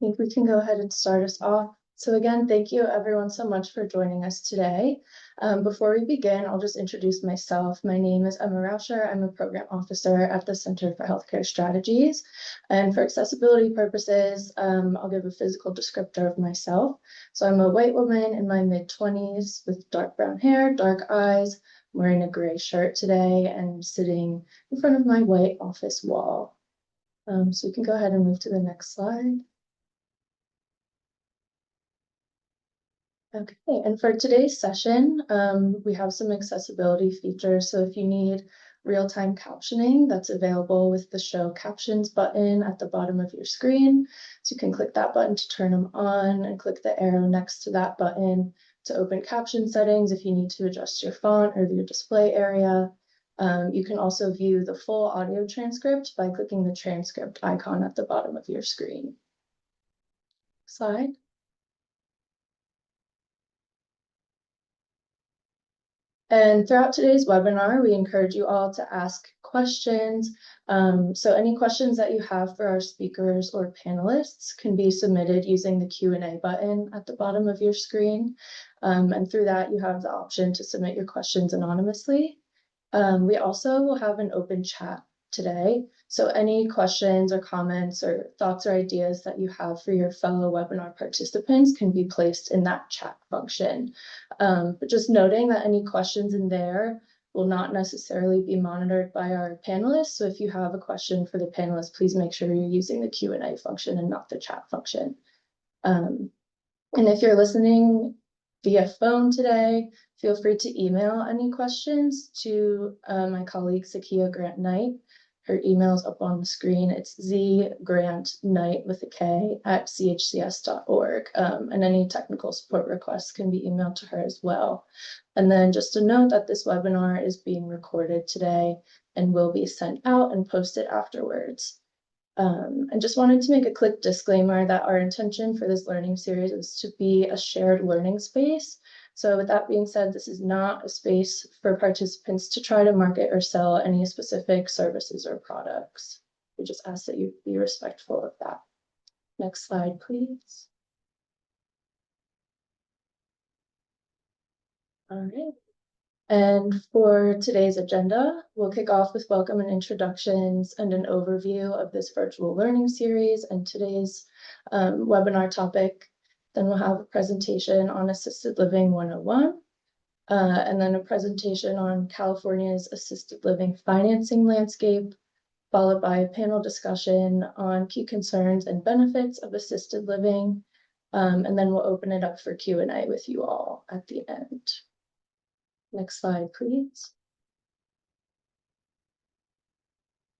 think we can go ahead and start us off. So again, thank you everyone so much for joining us today. Before we begin, I'll just introduce myself. My name is Emma Rauscher. I'm a program officer at the Center for Healthcare Strategies. And for accessibility purposes, I'll give a physical descriptor of myself. So I'm a white woman in my mid-20s with dark brown hair, dark eyes, wearing a gray shirt today and sitting in front of my white office wall. So we can go ahead and move to the next slide. Okay, and for today's session, we have some accessibility features. So if you need real-time captioning, that's available with the Show Captions button at the bottom of your screen. So you can click that button to turn them on and click the arrow next to that button to open caption settings if you need to adjust your font or your display area. You can also view the full audio transcript by clicking the transcript icon at the bottom of your screen. Slide. And throughout today's webinar, we encourage you all to ask questions. So any questions that you have for our speakers or panelists can be submitted using the Q&A button at the bottom of your screen. And through that, you have the option to submit your questions anonymously. We also will have an open chat today. So any questions or comments or thoughts or ideas that you have for your fellow webinar participants can be placed in that chat function. But just noting that any questions in there will not necessarily be monitored by our panelists. So if you have a question for the panelists, please make sure you're using the Q&A function and not the chat function. And if you're listening via phone today, feel free to email any questions to my colleague, Zakia Grant Knight. Her email is up on the screen. It's zgrant.knight with a K at chcs.org. And any technical support requests can be emailed to her as well. And then just to note that this webinar is being recorded today and will be sent out and posted afterwards. I just wanted to make a quick disclaimer that our intention for this learning series is to be a shared learning space. So with that being said, this is not a space for participants to try to market or sell any specific services or products. We just ask that you be respectful of that. Next slide, please. All right. And for today's agenda, we'll kick off with welcome and introductions and an overview of this virtual learning series and today's webinar topic. Then we'll have a presentation on Assisted Living 101, and then a presentation on California's assisted living financing landscape, followed by a panel discussion on key concerns and benefits of assisted living. And then we'll open it up for Q&A with you all at the end. Next slide, please.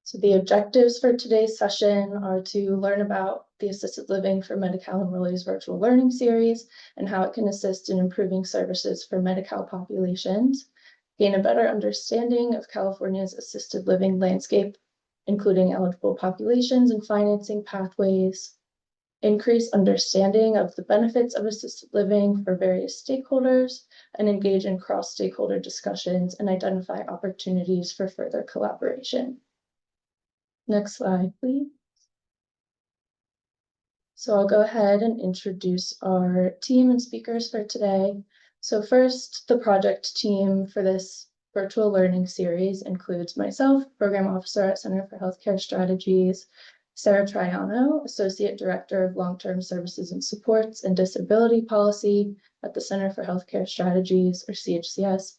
So the objectives for today's session are to learn about the Assisted Living for Medi-Cal Enrollees virtual learning series and how it can assist in improving services for Medi-Cal populations, gain a better understanding of California's assisted living landscape, including eligible populations and financing pathways, increase understanding of the benefits of assisted living for various stakeholders, and engage in cross-stakeholder discussions and identify opportunities for further collaboration. Next slide, please. So I'll go ahead and introduce our team and speakers for today. So first, the project team for this virtual learning series includes myself, Program Officer at Center for Healthcare Strategies, Sarah Triano, Associate Director of Long-Term Services and Supports and Disability Policy at the Center for Healthcare Strategies, or CHCS,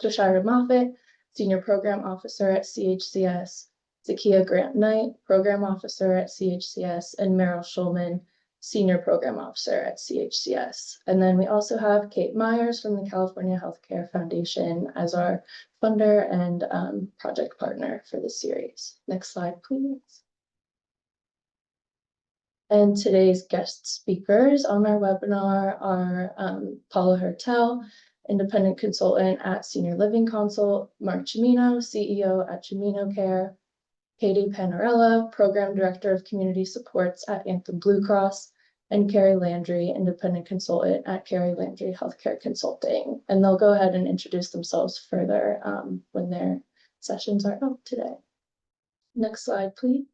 Joshira Moffitt, Senior Program Officer at CHCS, Zakia Grant Knight, Program Officer at CHCS, and Meryl Schulman, Senior Program Officer at CHCS. And then we also have Kate Myers from the California Healthcare Foundation as our funder and project partner for the series. Next slide, please. And today's guest speakers on our webinar are Paula Hertel, Independent Consultant at Senior Living Consult, Mark Cimino, CEO at Cimino Care, Katie Panarella, Program Director of Community Supports at Anthem Blue Cross, and Carrie Landry, Independent Consultant at Carrie Landry Healthcare Consulting. And they'll go ahead and introduce themselves further when their sessions are up today. Next slide, please.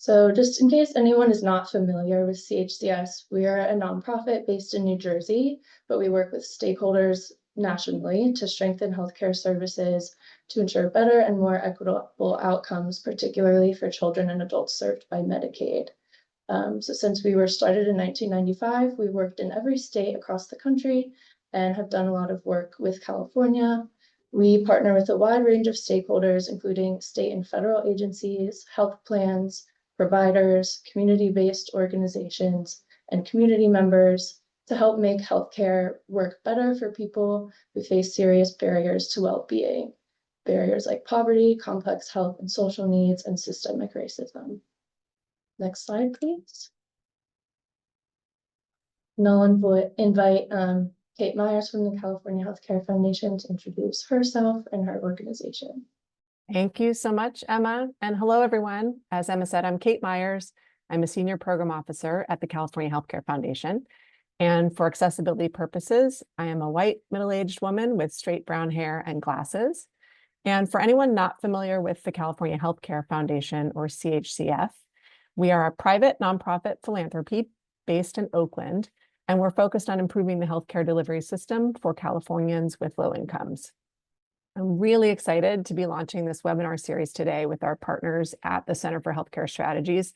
So just in case anyone is not familiar with CHCS, we are a nonprofit based in New Jersey, but we work with stakeholders nationally to strengthen healthcare services to ensure better and more equitable outcomes, particularly for children and adults served by Medicaid. So since we were started in 1995, we worked in every state across the country and have done a lot of work with California. We partner with a wide range of stakeholders, including state and federal agencies, health plans, providers, community-based organizations, and community members to help make healthcare work better for people who face serious barriers to well-being, barriers like poverty, complex health and social needs, and systemic racism. Next slide, please. Now I'll invite Kate Myers from the California Healthcare Foundation to introduce herself and her organization. Thank you so much, Emma. And hello, everyone. As Emma said, I'm Kate Myers. I'm a senior program officer at the California Healthcare Foundation. And for accessibility purposes, I am a white middle-aged woman with straight brown hair and glasses. And for anyone not familiar with the California Healthcare Foundation, or CHCF, we are a private nonprofit philanthropy based in Oakland, and we're focused on improving the healthcare delivery system for Californians with low incomes. I'm really excited to be launching this webinar series today with our partners at the Center for Healthcare Strategies.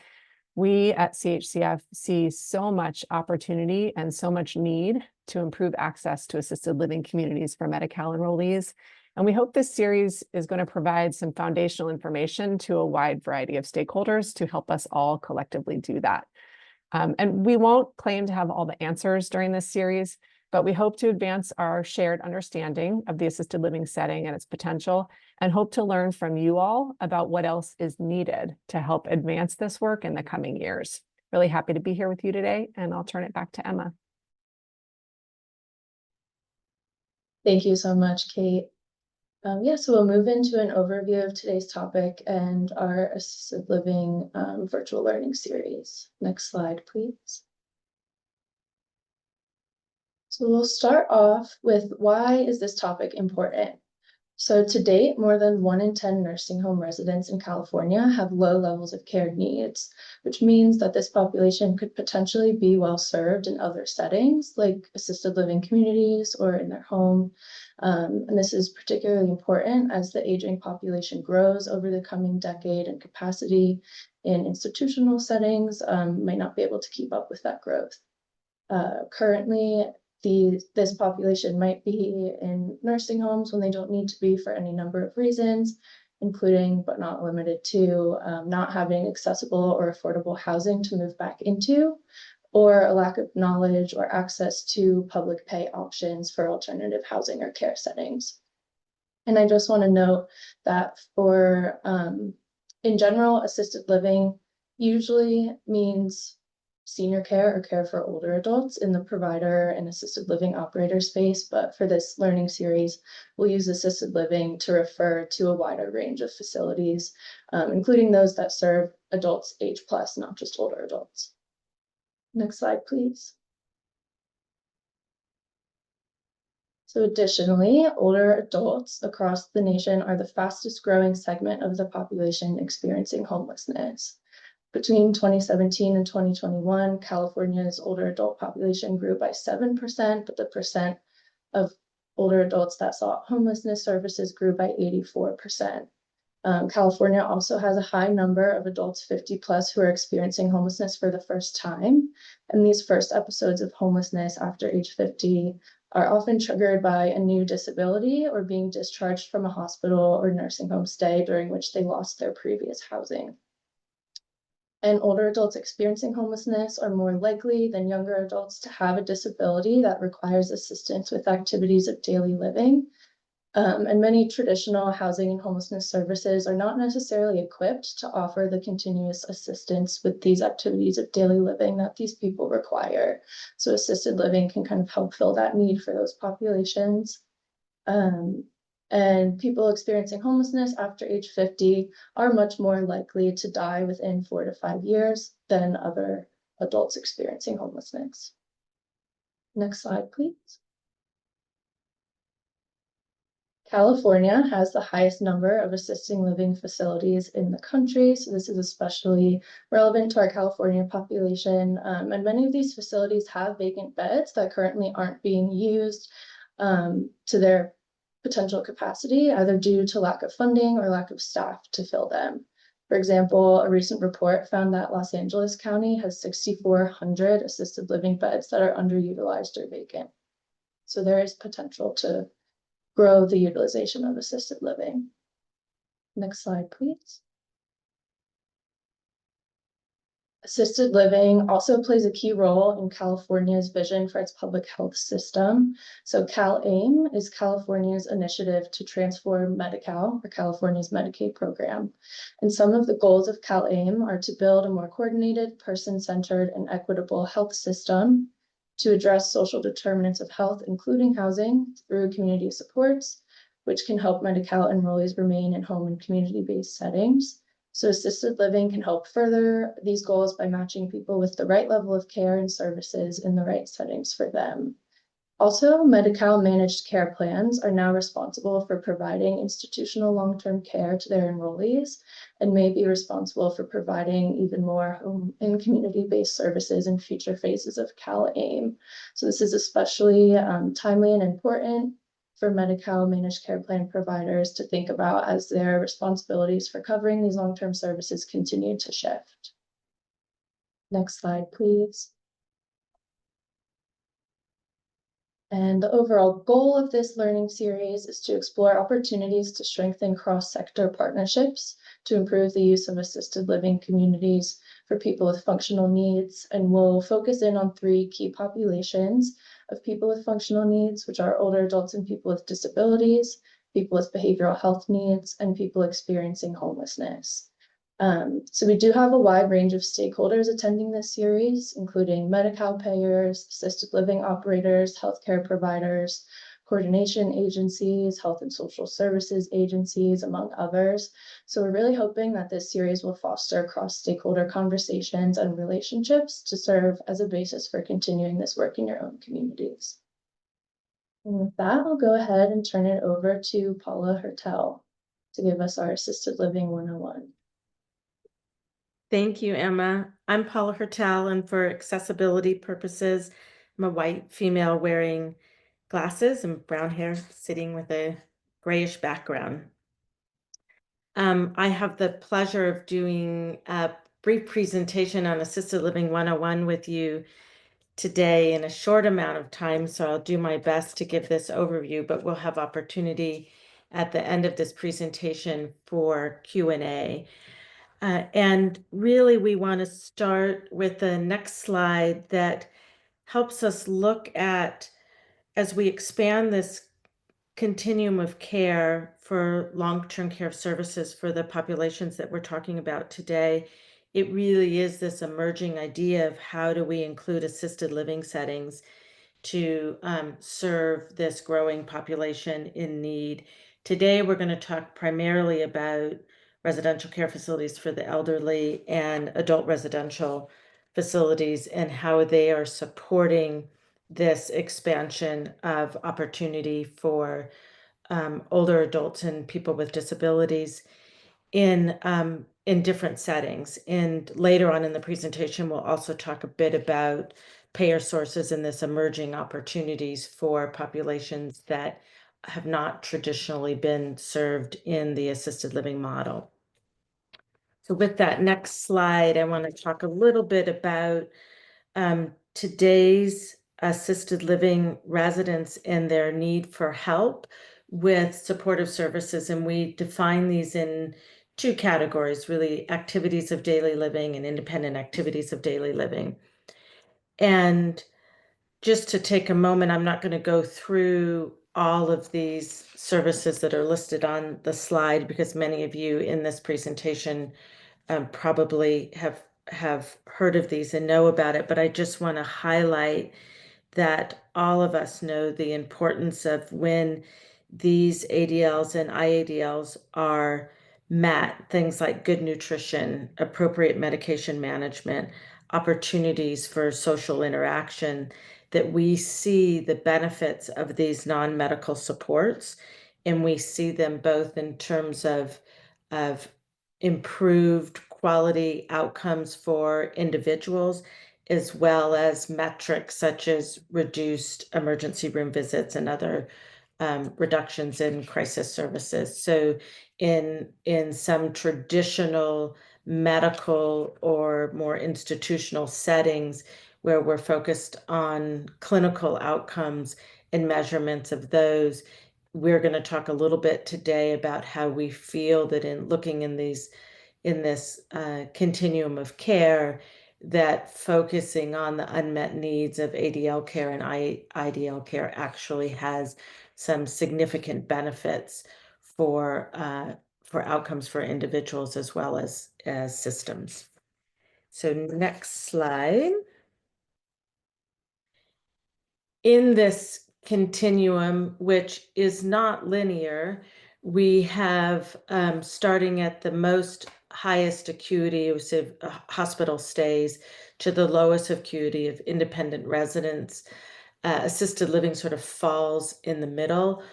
We at CHCF see so much opportunity and so much need to improve access to assisted living communities for Medi-Cal enrollees. And we hope this series is going to provide some foundational information to a wide variety of stakeholders to help us all collectively do that. And we won't claim to have all the answers during this series, but we hope to advance our shared understanding of the assisted living setting and its potential, and hope to learn from you all about what else is needed to help advance this work in the coming years. Really happy to be here with you today, and I'll turn it back to Emma. Thank you so much, Kate. So we'll move into an overview of today's topic and our assisted living virtual learning series. Next slide, please. So we'll start off with why is this topic important? So to date, more than 1 in 10 nursing home residents in California have low levels of care needs, which means that this population could potentially be well served in other settings like assisted living communities or in their home. And this is particularly important as the aging population grows over the coming decade, and capacity in institutional settings might not be able to keep up with that growth. Currently, this population might be in nursing homes when they don't need to be for any number of reasons, including but not limited to not having accessible or affordable housing to move back into, or a lack of knowledge or access to public pay options for alternative housing or care settings. And I just want to note that for, in general, assisted living usually means senior care or care for older adults in the provider and assisted living operator space. But for this learning series, we'll use assisted living to refer to a wider range of facilities, including those that serve adults age plus, not just older adults. Next slide, please. So additionally, older adults across the nation are the fastest growing segment of the population experiencing homelessness. Between 2017 and 2021, California's older adult population grew by 7%, but the percent of older adults that sought homelessness services grew by 84%. California also has a high number of adults 50 plus who are experiencing homelessness for the first time. And these first episodes of homelessness after age 50 are often triggered by a new disability or being discharged from a hospital or nursing home stay during which they lost their previous housing. And older adults experiencing homelessness are more likely than younger adults to have a disability that requires assistance with activities of daily living. And many traditional housing and homelessness services are not necessarily equipped to offer the continuous assistance with these activities of daily living that these people require. So assisted living can kind of help fill that need for those populations. And people experiencing homelessness after age 50 are much more likely to die within 4 to 5 years than other adults experiencing homelessness. Next slide, please. California has the highest number of assisted living facilities in the country, so this is especially relevant to our California population. And many of these facilities have vacant beds that currently aren't being used to their potential capacity, either due to lack of funding or lack of staff to fill them. For example, a recent report found that Los Angeles County has 6,400 assisted living beds that are underutilized or vacant. So there is potential to grow the utilization of assisted living. Next slide, please. Assisted living also plays a key role in California's vision for its public health system. So CalAIM is California's initiative to transform Medi-Cal, or California's Medicaid program. And some of the goals of CalAIM are to build a more coordinated, person-centered, and equitable health system, to address social determinants of health, including housing, through community supports, which can help Medi-Cal enrollees remain in home and community-based settings. So assisted living can help further these goals by matching people with the right level of care and services in the right settings for them. Also, Medi-Cal managed care plans are now responsible for providing institutional long-term care to their enrollees and may be responsible for providing even more home and community-based services in future phases of CalAIM. So this is especially timely and important for Medi-Cal managed care plan providers to think about as their responsibilities for covering these long-term services continue to shift. Next slide, please. And the overall goal of this learning series is to explore opportunities to strengthen cross-sector partnerships to improve the use of assisted living communities for people with functional needs. And we'll focus in on 3 key populations of people with functional needs, which are older adults and people with disabilities, people with behavioral health needs, and people experiencing homelessness. So we do have a wide range of stakeholders attending this series, including Medi-Cal payers, assisted living operators, healthcare providers, coordination agencies, health and social services agencies, among others. So we're really hoping that this series will foster cross-stakeholder conversations and relationships to serve as a basis for continuing this work in your own communities. And with that, I'll go ahead and turn it over to Paula Hertel to give us our Assisted Living 101. Thank you, Emma. I'm Paula Hertel, and for accessibility purposes, I'm a white female wearing glasses and brown hair, sitting with a grayish background. I have the pleasure of doing a brief presentation on Assisted Living 101 with you today in a short amount of time, so I'll do my best to give this overview, but we'll have opportunity at the end of this presentation for Q&A. And really, we want to start with the next slide that helps us look at, as we expand this continuum of care for long-term care services for the populations that we're talking about today, it really is this emerging idea of how do we include assisted living settings to serve this growing population in need. Today, we're going to talk primarily about residential care facilities for the elderly and adult residential facilities and how they are supporting this expansion of opportunity for older adults and people with disabilities in different settings. And later on in the presentation, we'll also talk a bit about payer sources and this emerging opportunities for populations that have not traditionally been served in the assisted living model. So with that next slide, I want to talk a little bit about today's assisted living residents and their need for help with supportive services. And we define these in 2 categories, really: activities of daily living and independent activities of daily living. And just to take a moment, I'm not going to go through all of these services that are listed on the slide because many of you in this presentation probably have heard of these and know about it, but I just want to highlight that all of us know the importance of when these ADLs and IADLs are met, things like good nutrition, appropriate medication management, opportunities for social interaction, that we see the benefits of these non-medical supports and we see them both in terms of improved quality outcomes for individuals, as well as metrics such as reduced emergency room visits and other reductions in crisis services. So in some traditional medical or more institutional settings where we're focused on clinical outcomes and measurements of those, we're going to talk a little bit today about how we feel that in looking in this continuum of care, that focusing on the unmet needs of ADL care and IDL care actually has some significant benefits for outcomes for individuals as well as systems. So next slide. In this continuum, which is not linear, we have starting at the most highest acuity of hospital stays to the lowest acuity of independent residents. Assisted living sort of falls in the middle.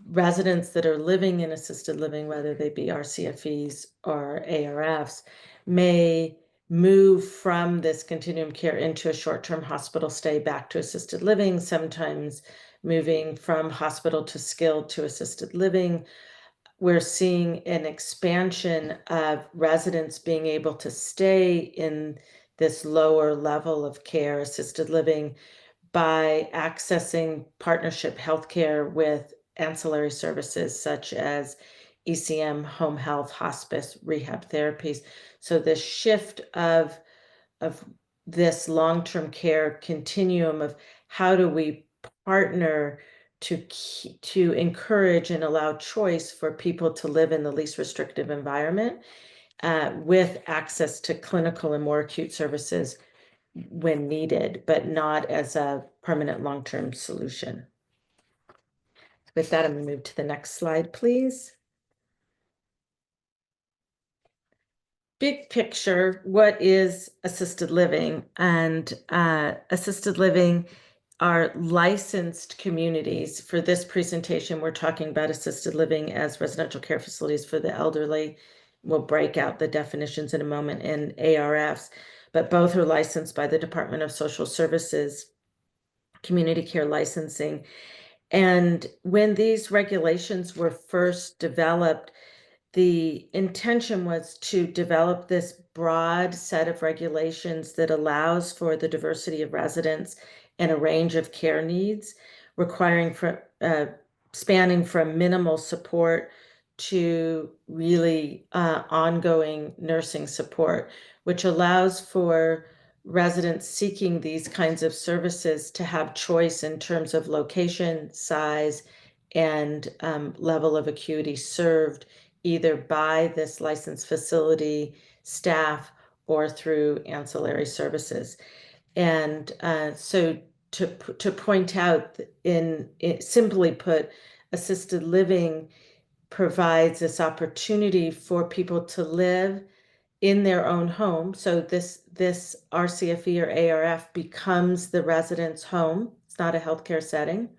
Residents that are living in assisted living, whether they be RCFEs or ARFs, may move from this continuum care into a short-term hospital stay back to assisted living, sometimes moving from hospital to skilled to assisted living. We're seeing an expansion of residents being able to stay in this lower level of care, assisted living, by accessing partnership healthcare with ancillary services such as ECM, home health, hospice, rehab therapies. So the shift of this long-term care continuum of how do we partner to encourage and allow choice for people to live in the least restrictive environment with access to clinical and more acute services when needed, but not as a permanent long-term solution. With that, I'm going to move to the next slide, please. Big picture, what is assisted living? And assisted living are licensed communities. For this presentation, we're talking about assisted living as residential care facilities for the elderly. We'll break out the definitions in a moment, in ARFs, but both are licensed by the Department of Social Services, community care licensing. And when these regulations were first developed, the intention was to develop this broad set of regulations that allows for the diversity of residents and a range of care needs, spanning from minimal support to really ongoing nursing support, which allows for residents seeking these kinds of services to have choice in terms of location, size, and level of acuity served either by this licensed facility staff or through ancillary services. And so to point out, simply put, assisted living provides this opportunity for people to live in their own home. So this RCFE or ARF becomes the resident's home. It's not a healthcare setting,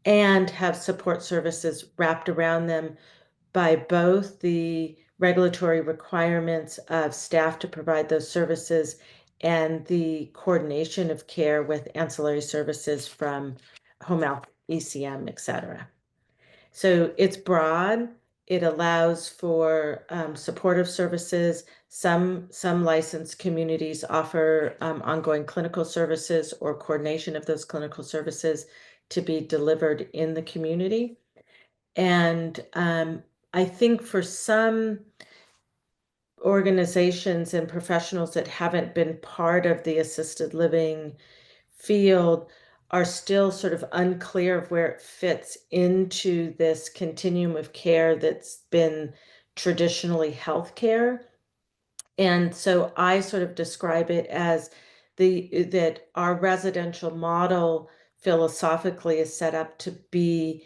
and have support services wrapped around them by both the regulatory requirements of staff to provide those services and the coordination of care with ancillary services from home health, ECM, et cetera. So it's broad. It allows for supportive services. Some licensed communities offer ongoing clinical services or coordination of those clinical services to be delivered in the community. And I think for some organizations and professionals that haven't been part of the assisted living field are still sort of unclear of where it fits into this continuum of care that's been traditionally healthcare. And so I sort of describe it as that our residential model philosophically is set up to be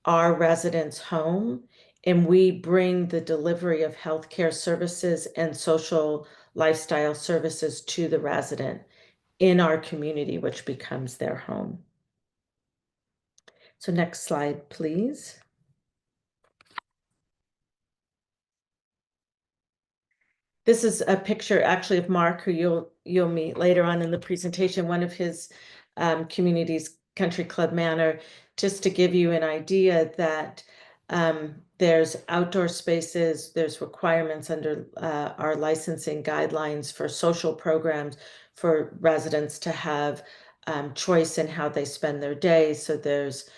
our residents' home, and we bring the delivery of healthcare services and social lifestyle services to the resident in our community, which becomes their home. So next slide, please. This is a picture actually of Mark, who you'll meet later on in the presentation, one of his communities, Country Club Manor, just to give you an idea that there's outdoor spaces, there's requirements under our licensing guidelines for social programs for residents to have choice in how they spend their day. So there's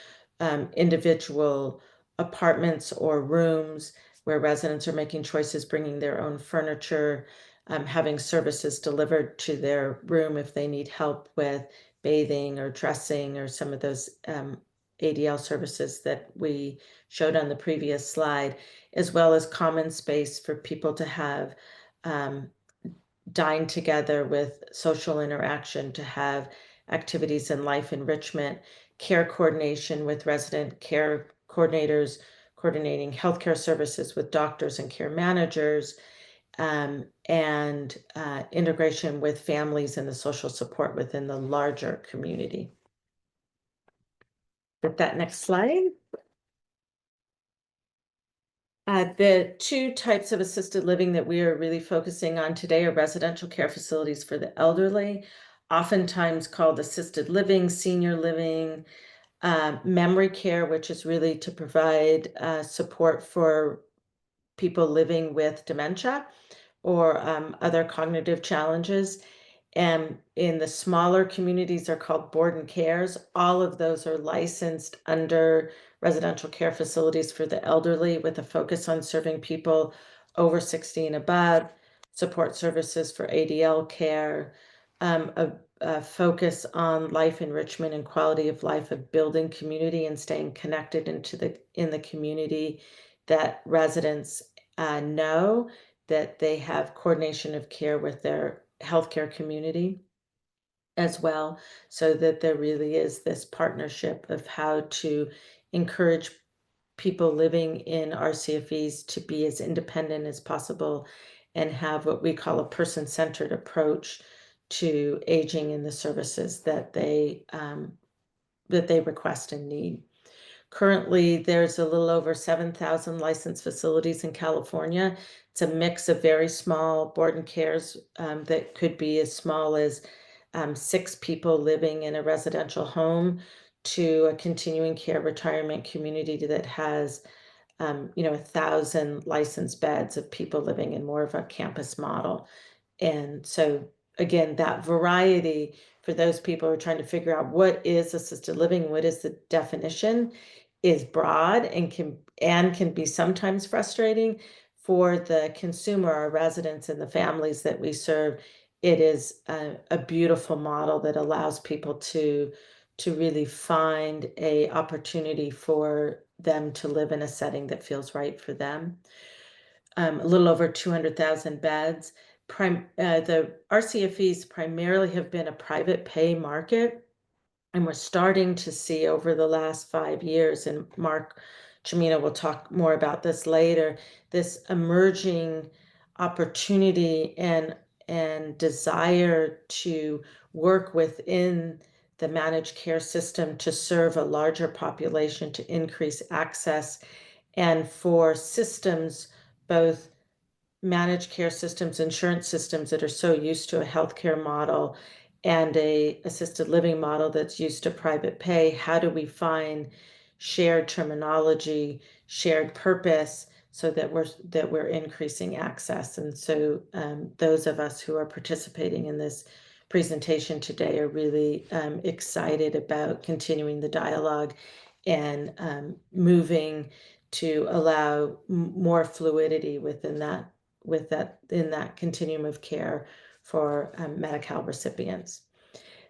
individual apartments or rooms where residents are making choices, bringing their own furniture, having services delivered to their room if they need help with bathing or dressing or some of those ADL services that we showed on the previous slide, as well as common space for people to have dine together with social interaction, to have activities and life enrichment, care coordination with resident care coordinators, coordinating healthcare services with doctors and care managers, and integration with families and the social support within the larger community. With that next slide. The two types of assisted living that we are really focusing on today are residential care facilities for the elderly, oftentimes called assisted living, senior living, memory care, which is really to provide support for people living with dementia or other cognitive challenges. And in the smaller communities are called board and cares. All of those are licensed under residential care facilities for the elderly, with a focus on serving people over 60 and above, support services for ADL care, a focus on life enrichment and quality of life, of building community and staying connected in the community, that residents know that they have coordination of care with their healthcare community as well, so that there really is this partnership of how to encourage people living in RCFEs to be as independent as possible and have what we call a person-centered approach to aging and the services that they request and need. Currently, there's a little over 7,000 licensed facilities in California. It's a mix of very small board and cares that could be as small as 6 people living in a residential home, to a continuing care retirement community that has 1,000 licensed beds of people living in more of a campus model. And so again, that variety for those people who are trying to figure out what is assisted living, what is the definition, is broad and can be sometimes frustrating for the consumer, our residents and the families that we serve. It is a beautiful model that allows people to really find a opportunity for them to live in a setting that feels right for them. A little over 200,000 beds. The RCFEs primarily have been a private pay market, and we're starting to see over the last 5 years, and Mark Chimino will talk more about this later, this emerging opportunity and desire to work within the managed care system to serve a larger population, to increase access, and for systems, both managed care systems, insurance systems that are so used to a healthcare model and a assisted living model that's used to private pay. How do we find shared terminology, shared purpose, so that we're increasing access? And so those of us who are participating in this presentation today are really excited about continuing the dialogue and moving to allow more fluidity in that continuum of care for Medi-Cal recipients.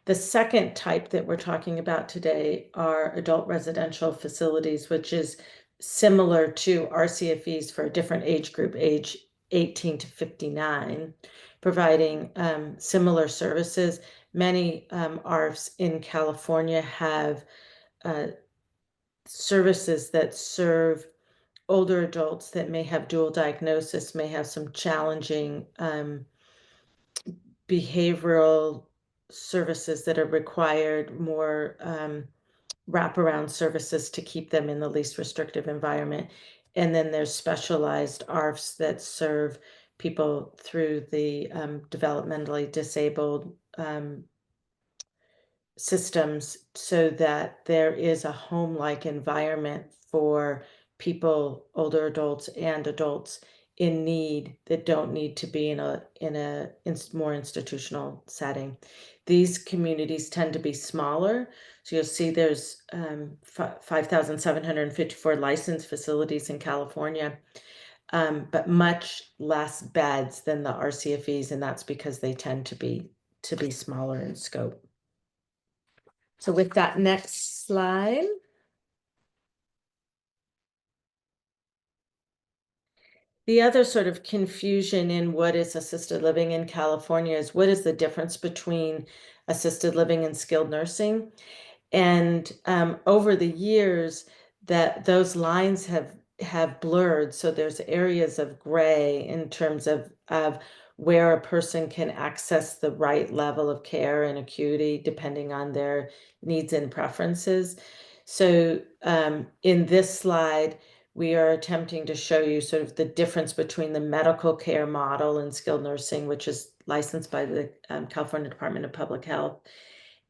The second type that we're talking about today are adult residential facilities, which is similar to RCFEs for a different age group, age 18 to 59, providing similar services. Many ARFs in California have services that serve older adults that may have dual diagnosis, may have some challenging behavioral services that are required, more wraparound services to keep them in the least restrictive environment. And then there's specialized ARFs that serve people through the developmentally disabled systems so that there is a home-like environment for people, older adults and adults in need that don't need to be in a more institutional setting. These communities tend to be smaller. So you'll see there's 5,754 licensed facilities in California, but much less beds than the RCFEs, and that's because they tend to be smaller in scope. So with that next slide. The other sort of confusion in what is assisted living in California is what is the difference between assisted living and skilled nursing? And over the years, that those lines have blurred. So there's areas of gray in terms of where a person can access the right level of care and acuity depending on their needs and preferences. So in this slide, we are attempting to show you sort of the difference between the medical care model and skilled nursing, which is licensed by the California Department of Public Health,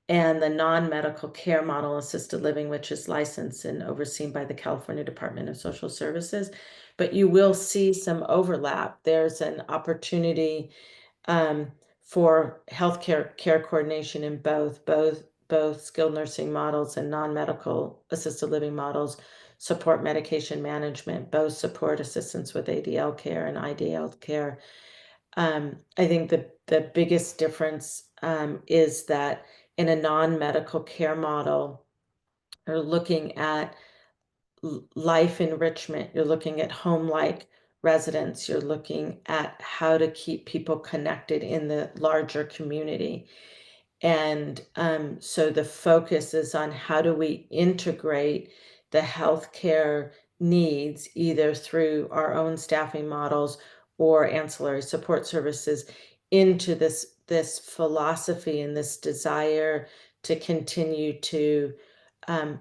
and the non-medical care model assisted living, which is licensed and overseen by the California Department of Social Services. But you will see some overlap. There's an opportunity for healthcare care coordination in both skilled nursing models and non-medical assisted living models support medication management, both support assistance with ADL care and IDL care. I think the biggest difference is that in a non-medical care model, you're looking at life enrichment, you're looking at home-like residence, you're looking at how to keep people connected in the larger community. And so the focus is on how do we integrate the healthcare needs either through our own staffing models or ancillary support services into this philosophy and this desire to continue to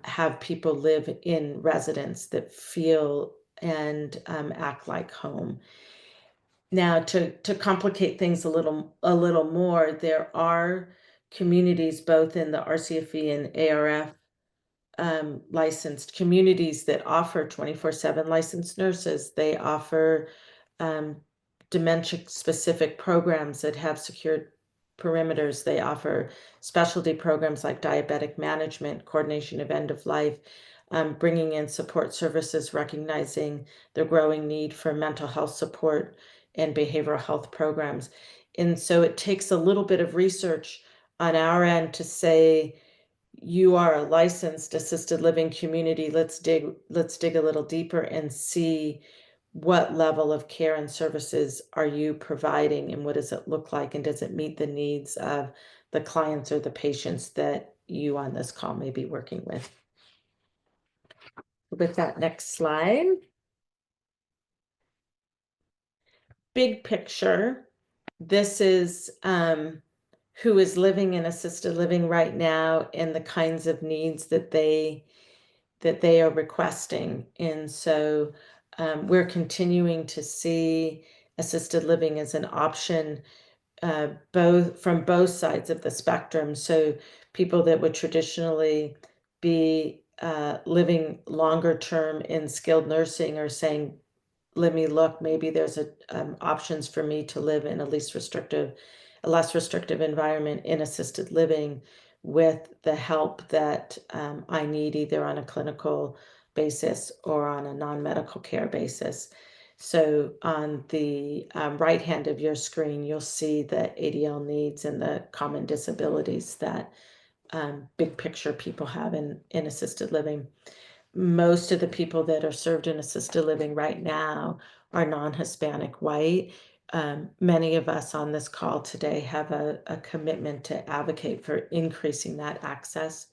have people live in residence that feel and act like home. Now, to complicate things a little more, there are communities both in the RCFE and ARF licensed communities that offer 24/7 licensed nurses. They offer dementia-specific programs that have secured perimeters. They offer specialty programs like diabetic management, coordination of end of life, bringing in support services, recognizing the growing need for mental health support and behavioral health programs. And so it takes a little bit of research on our end to say, you are a licensed assisted living community. Let's dig a little deeper and see what level of care and services are you providing and what does it look like and does it meet the needs of the clients or the patients that you on this call may be working with. With that next slide. Big picture, this is who is living in assisted living right now and the kinds of needs that they are requesting. And so we're continuing to see assisted living as an option from both sides of the spectrum. So people that would traditionally be living longer term in skilled nursing are saying, let me look, maybe there's options for me to live in a less restrictive environment in assisted living with the help that I need either on a clinical basis or on a non-medical care basis. So on the right hand of your screen, you'll see the ADL needs and the common disabilities that big picture people have in assisted living. Most of the people that are served in assisted living right now are non-Hispanic white. Many of us on this call today have a commitment to advocate for increasing that access.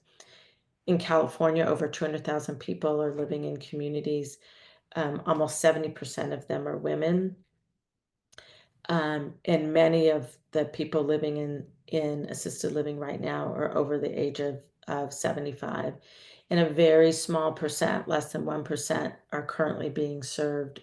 In California, over 200,000 people are living in communities. Almost 70% of them are women. And many of the people living in assisted living right now are over the age of 75. And a very small percent, less than 1%, are currently being served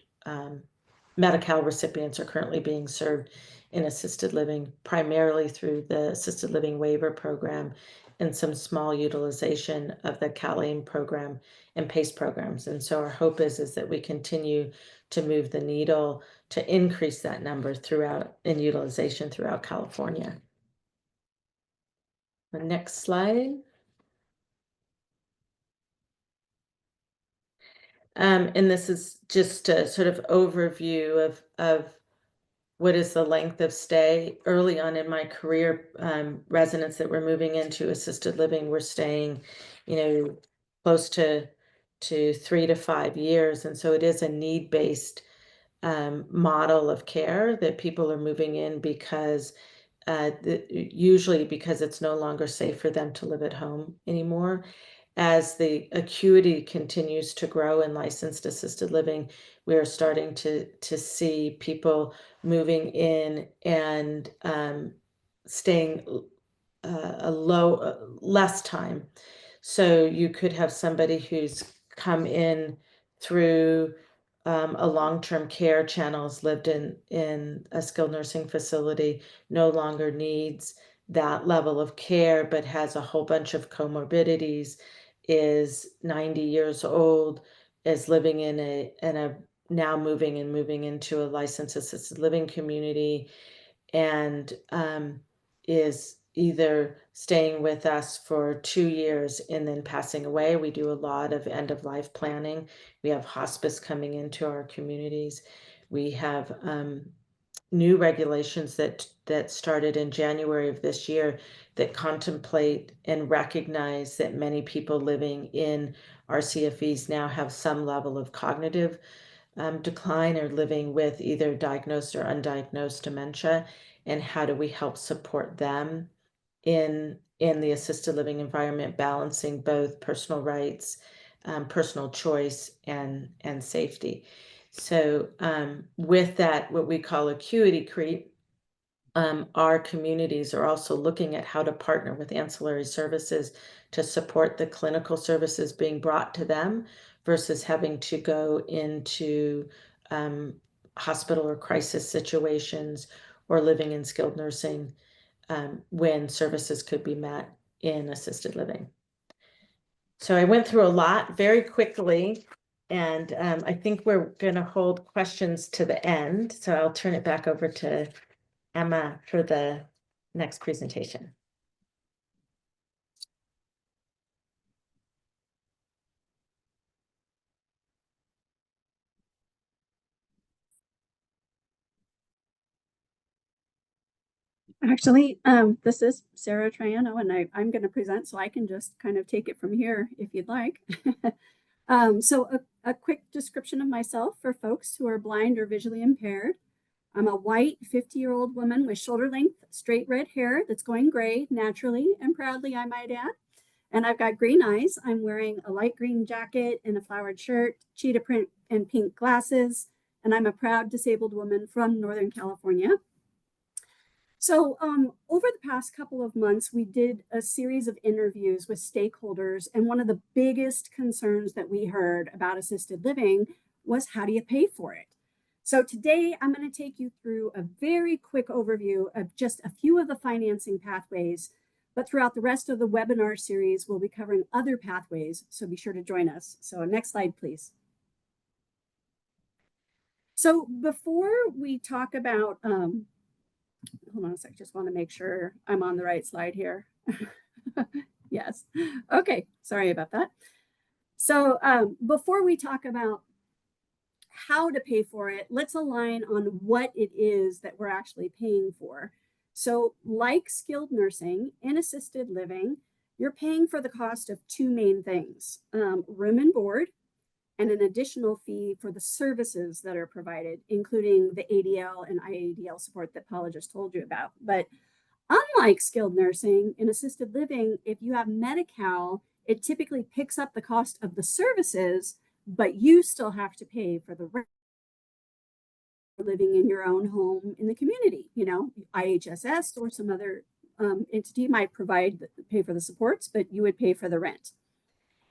Medi-Cal recipients are currently being served in assisted living, primarily through the assisted living waiver program and some small utilization of the CalAIM program and PACE programs. And so our hope is that we continue to move the needle to increase that number throughout in utilization throughout California. The next slide. And this is just a sort of overview of what is the length of stay. Early on in my career, residents that were moving into assisted living were staying, close to 3 to 5 years. And so it is a need-based model of care that people are moving in because usually because it's no longer safe for them to live at home anymore. As the acuity continues to grow in licensed assisted living, we are starting to see people moving in and staying less time. So you could have somebody who's come in through a long-term care channels, lived in a skilled nursing facility, no longer needs that level of care, but has a whole bunch of comorbidities, is 90 years old, is living in a now moving into a licensed assisted living community, and is either staying with us for 2 years and then passing away. We do a lot of end of life planning. We have hospice coming into our communities. We have new regulations that started in January of this year that contemplate and recognize that many people living in our CFEs now have some level of cognitive decline or living with either diagnosed or undiagnosed dementia, and how do we help support them in the assisted living environment, balancing both personal rights, personal choice, and safety. So with that, what we call acuity creep, our communities are also looking at how to partner with ancillary services to support the clinical services being brought to them versus having to go into hospital or crisis situations or living in skilled nursing when services could be met in assisted living. So I went through a lot very quickly, and I think we're going to hold questions to the end. So I'll turn it back over to Emma for the next presentation. Actually, this is Sarah Triano, and I'm going to present, so I can just kind of take it from here if you'd like. So a quick description of myself for folks who are blind or visually impaired. I'm a white 50-year-old woman with shoulder-length, straight red hair that's going gray naturally and proudly, I might add. And I've got green eyes. I'm wearing a light green jacket and a flowered shirt, cheetah print and pink glasses, and I'm a proud disabled woman from Northern California. So over the past couple of months, we did a series of interviews with stakeholders. And one of the biggest concerns that we heard about assisted living was, how do you pay for it? So today I'm going to take you through a very quick overview of just a few of the financing pathways. But throughout the rest of the webinar series, we'll be covering other pathways. So be sure to join us. So next slide, please. So before we talk about hold on a sec, just want to make sure I'm on the right slide here. Yes. Okay, sorry about that. So before we talk about how to pay for it, let's align on what it is that we're actually paying for. So like skilled nursing and assisted living, you're paying for the cost of two main things, room and board, and an additional fee for the services that are provided, including the ADL and IADL support that Paula just told you about. But unlike skilled nursing and assisted living, if you have Medi-Cal, it typically picks up the cost of the services, but you still have to pay for the rent. Living in your own home in the community, IHSS or some other entity might pay for the supports, but you would pay for the rent.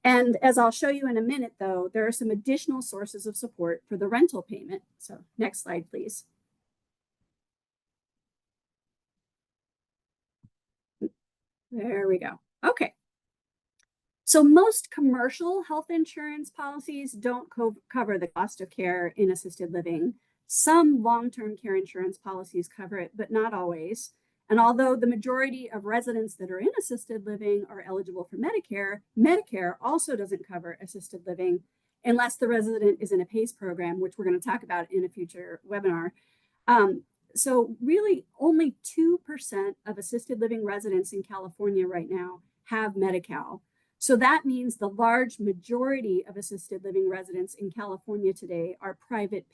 And as I'll show you in a minute, though, there are some additional sources of support for the rental payment. So next slide, please. There we go. Okay. So most commercial health insurance policies don't cover the cost of care in assisted living. Some long-term care insurance policies cover it, but not always. And although the majority of residents that are in assisted living are eligible for Medicare, Medicare also doesn't cover assisted living unless the resident is in a PACE program, which we're going to talk about in a future webinar. So really only 2% of assisted living residents in California right now have Medi-Cal. So that means the large majority of assisted living residents in California today are private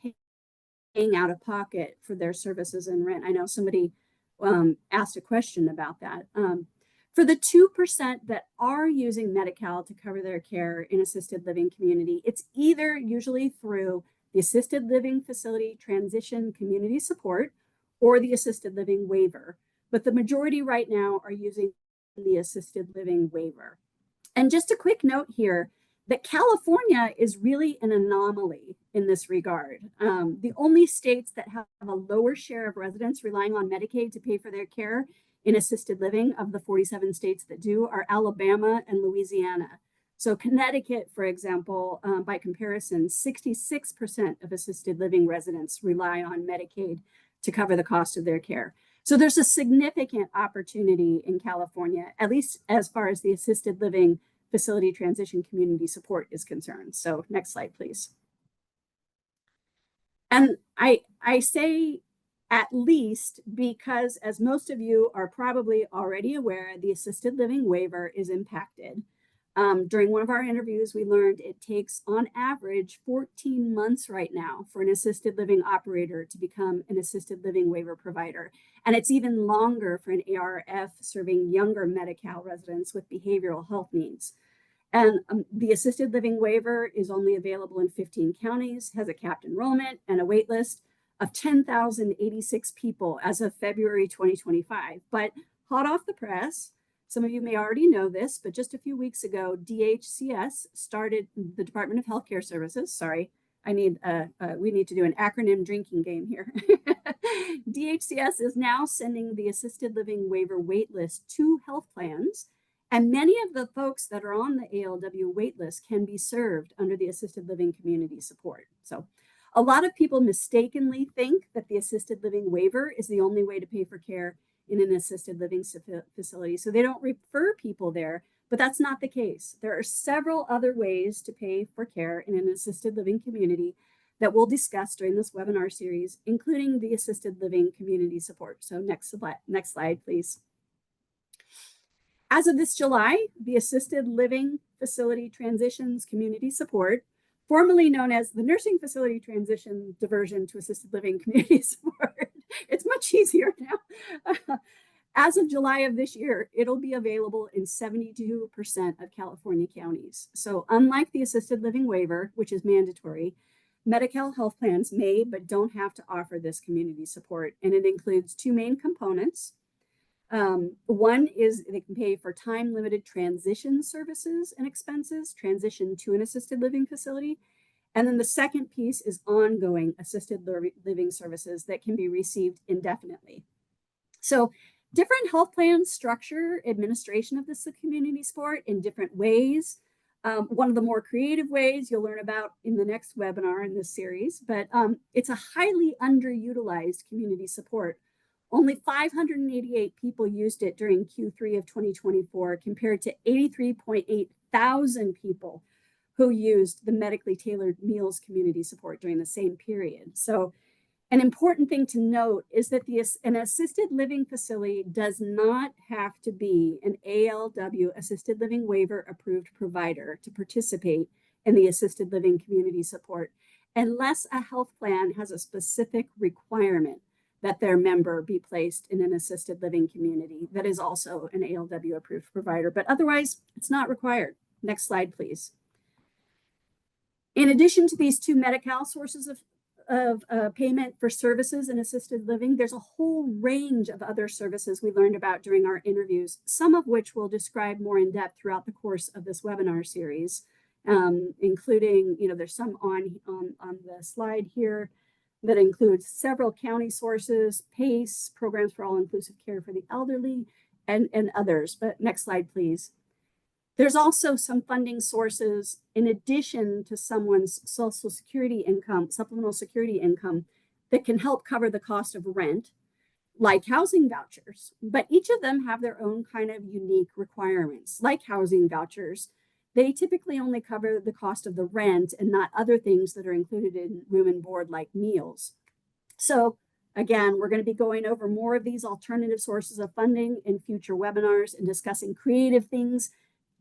paying out of pocket for their services and rent. I know somebody asked a question about that. For the 2% that are using Medi-Cal to cover their care in assisted living community, it's either usually through the Assisted Living Facility Transition Community Support or the Assisted Living Waiver. But the majority right now are using the Assisted Living Waiver. And just a quick note here that California is really an anomaly in this regard. The only states that have a lower share of residents relying on Medicaid to pay for their care in assisted living of the 47 states that do are Alabama and Louisiana. So Connecticut, for example, by comparison, 66% of assisted living residents rely on Medicaid to cover the cost of their care. So there's a significant opportunity in California, at least as far as the assisted living facility transition community support is concerned. So next slide, please. And I say at least because, as most of you are probably already aware, the assisted living waiver is impacted. During one of our interviews, we learned it takes on average 14 months right now for an assisted living operator to become an assisted living waiver provider. And it's even longer for an ARF serving younger Medi-Cal residents with behavioral health needs. And the assisted living waiver is only available in 15 counties, has a capped enrollment and a wait list of 10,086 people as of February 2025. But hot off the press, some of you may already know this, but just a few weeks ago, DHCS started, the Department of Healthcare Services, sorry, we need to do an acronym drinking game here. DHCS is now sending the assisted living waiver waitlist to health plans, and many of the folks that are on the ALW waitlist can be served under the assisted living community support. So a lot of people mistakenly think that the assisted living waiver is the only way to pay for care in an assisted living facility. So they don't refer people there, but that's not the case. There are several other ways to pay for care in an assisted living community that we'll discuss during this webinar series, including the assisted living community support. So next slide, please. As of this July, the Assisted Living Facility Transitions Community Support, formerly known as the Nursing Facility Transition Diversion to Assisted Living Community Support, it's much easier now. As of July of this year, it'll be available in 72% of California counties. So unlike the assisted living waiver, which is mandatory, Medi-Cal health plans may but don't have to offer this community support. And it includes two main components. One is they can pay for time-limited transition services and expenses, transition to an assisted living facility. And then the second piece is ongoing assisted living services that can be received indefinitely. So different health plans structure administration of this community support in different ways. One of the more creative ways you'll learn about in the next webinar in this series, but it's a highly underutilized community support. Only 588 people used it during Q3 of 2024 compared to 83.8 thousand people who used the medically tailored meals community support during the same period. So an important thing to note is that an assisted living facility does not have to be an ALW assisted living waiver approved provider to participate in the assisted living community support, unless a health plan has a specific requirement that their member be placed in an assisted living community that is also an ALW approved provider, but otherwise it's not required. Next slide, please. In addition to these two Medi-Cal sources of payment for services in assisted living, there's a whole range of other services we learned about during our interviews, some of which we'll describe more in depth throughout the course of this webinar series, including, there's some on the slide here that includes several county sources, PACE, programs for all-inclusive care for the elderly, and others. But next slide, please. There's also some funding sources in addition to someone's Social Security income, supplemental security income, that can help cover the cost of rent, like housing vouchers. But each of them have their own kind of unique requirements. Like housing vouchers, they typically only cover the cost of the rent and not other things that are included in room and board, like meals. So again, we're going to be going over more of these alternative sources of funding in future webinars and discussing creative things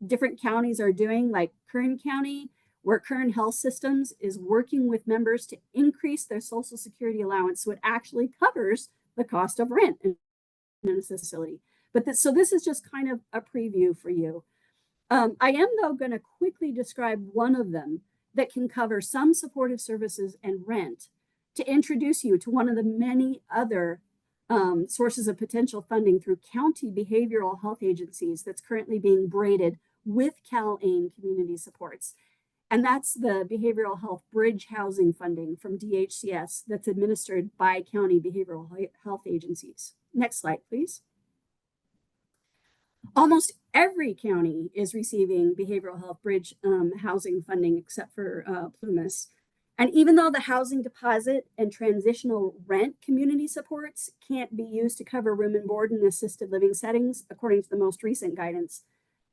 different counties are doing, like Kern County, where Kern Health Systems is working with members to increase their Social Security allowance so it actually covers the cost of rent in a facility. So this is just kind of a preview for you. I am, though, going to quickly describe one of them that can cover some supportive services and rent to introduce you to one of the many other sources of potential funding through county behavioral health agencies that's currently being braided with CalAIM community supports. And that's the Behavioral Health Bridge Housing Funding from DHCS that's administered by county behavioral health agencies. Next slide, please. Almost every county is receiving behavioral health bridge housing funding except for Plumas. And even though the housing deposit and transitional rent community supports can't be used to cover room and board in assisted living settings, according to the most recent guidance,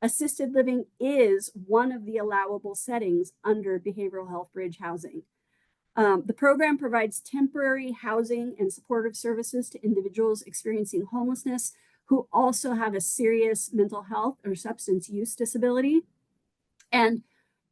assisted living is one of the allowable settings under behavioral health bridge housing. The program provides temporary housing and supportive services to individuals experiencing homelessness who also have a serious mental health or substance use disability. And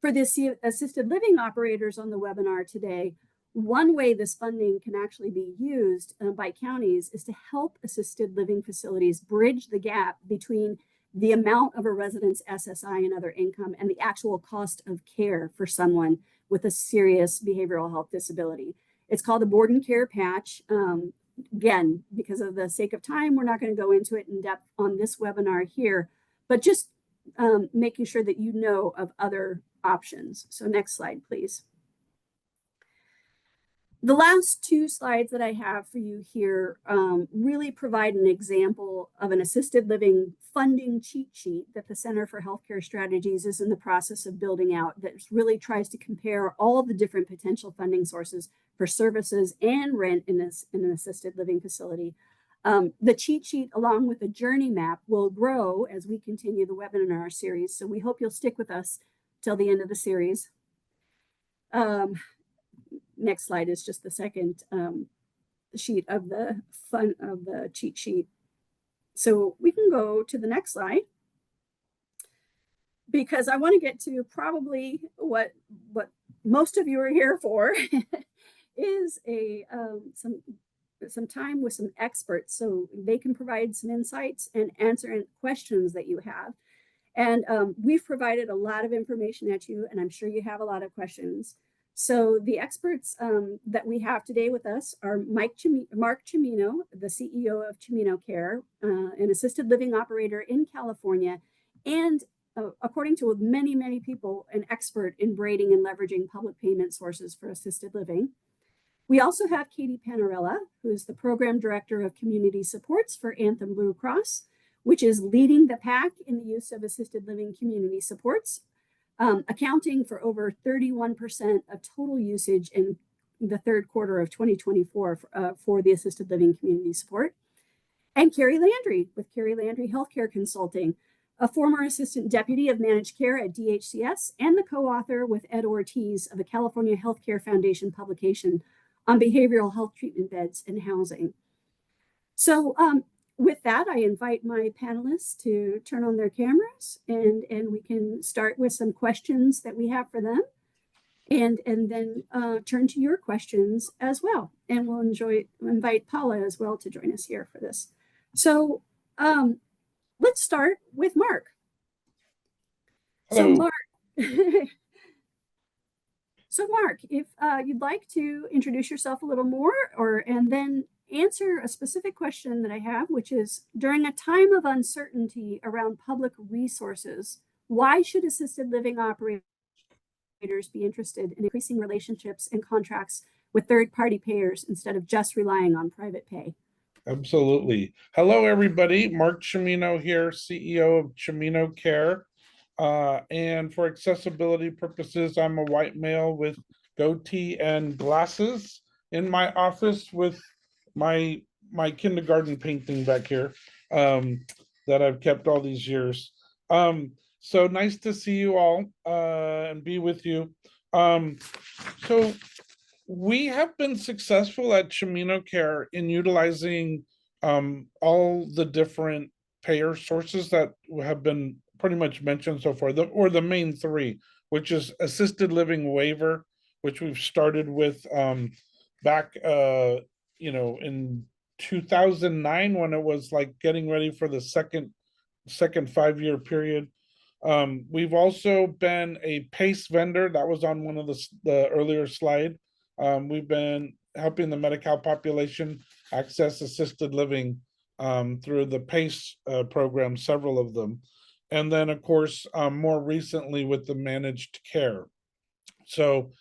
for the assisted living operators on the webinar today, one way this funding can actually be used by counties is to help assisted living facilities bridge the gap between the amount of a resident's SSI and other income and the actual cost of care for someone with a serious behavioral health disability. It's called a board and care patch. Again, because of the sake of time, we're not going to go into it in depth on this webinar here, but just making sure that you know of other options. So next slide, please. The last two slides that I have for you here really provide an example of an assisted living funding cheat sheet that the Center for Healthcare Strategies is in the process of building out that really tries to compare all the different potential funding sources for services and rent in an assisted living facility. The cheat sheet, along with a journey map, will grow as we continue the webinar series. So we hope you'll stick with us till the end of the series. Next slide is just the second sheet of the cheat sheet. So we can go to the next slide, because I want to get to probably what most of you are here for is some time with some experts so they can provide some insights and answer questions that you have. And we've provided a lot of information at you, and I'm sure you have a lot of questions. So the experts that we have today with us are Mark Cimino, the CEO of Cimino Care, an assisted living operator in California, and according to many, many people, an expert in braiding and leveraging public payment sources for assisted living. We also have Katie Panarella, who's the program director of community supports for Anthem Blue Cross, which is leading the pack in the use of assisted living community supports, accounting for over 31% of total usage in the third quarter of 2024 for the assisted living community support. And Carrie Landry with Carrie Landry Healthcare Consulting, a former assistant deputy of managed care at DHCS and the co-author with Ed Ortiz of the California Healthcare Foundation publication on behavioral health treatment beds and housing. So with that, I invite my panelists to turn on their cameras and we can start with some questions that we have for them and then turn to your questions as well. And we'll invite Paula as well to join us here for this. So let's start with Mark. So Mark, So Mark, if you'd like to introduce yourself a little more and then answer a specific question that I have, which is during a time of uncertainty around public resources, why should assisted living operators be interested in increasing relationships and contracts with third-party payers instead of just relying on private pay? Absolutely. Hello, everybody. Mark Cimino here, CEO of Cimino Care. And for accessibility purposes, I'm a white male with goatee and glasses in my office with my kindergarten painting back here that I've kept all these years. So nice to see you all and be with you. So we have been successful at Cimino Care in utilizing all the different payer sources that have been pretty much mentioned so far, or the main three, which is assisted living waiver, which we've started with back in 2009 when it was like getting ready for the second 5-year period. We've also been a PACE vendor that was on one of the earlier slide. We've been helping the Medi-Cal population access assisted living through the PACE program, several of them. And then, of course, more recently with the managed care. So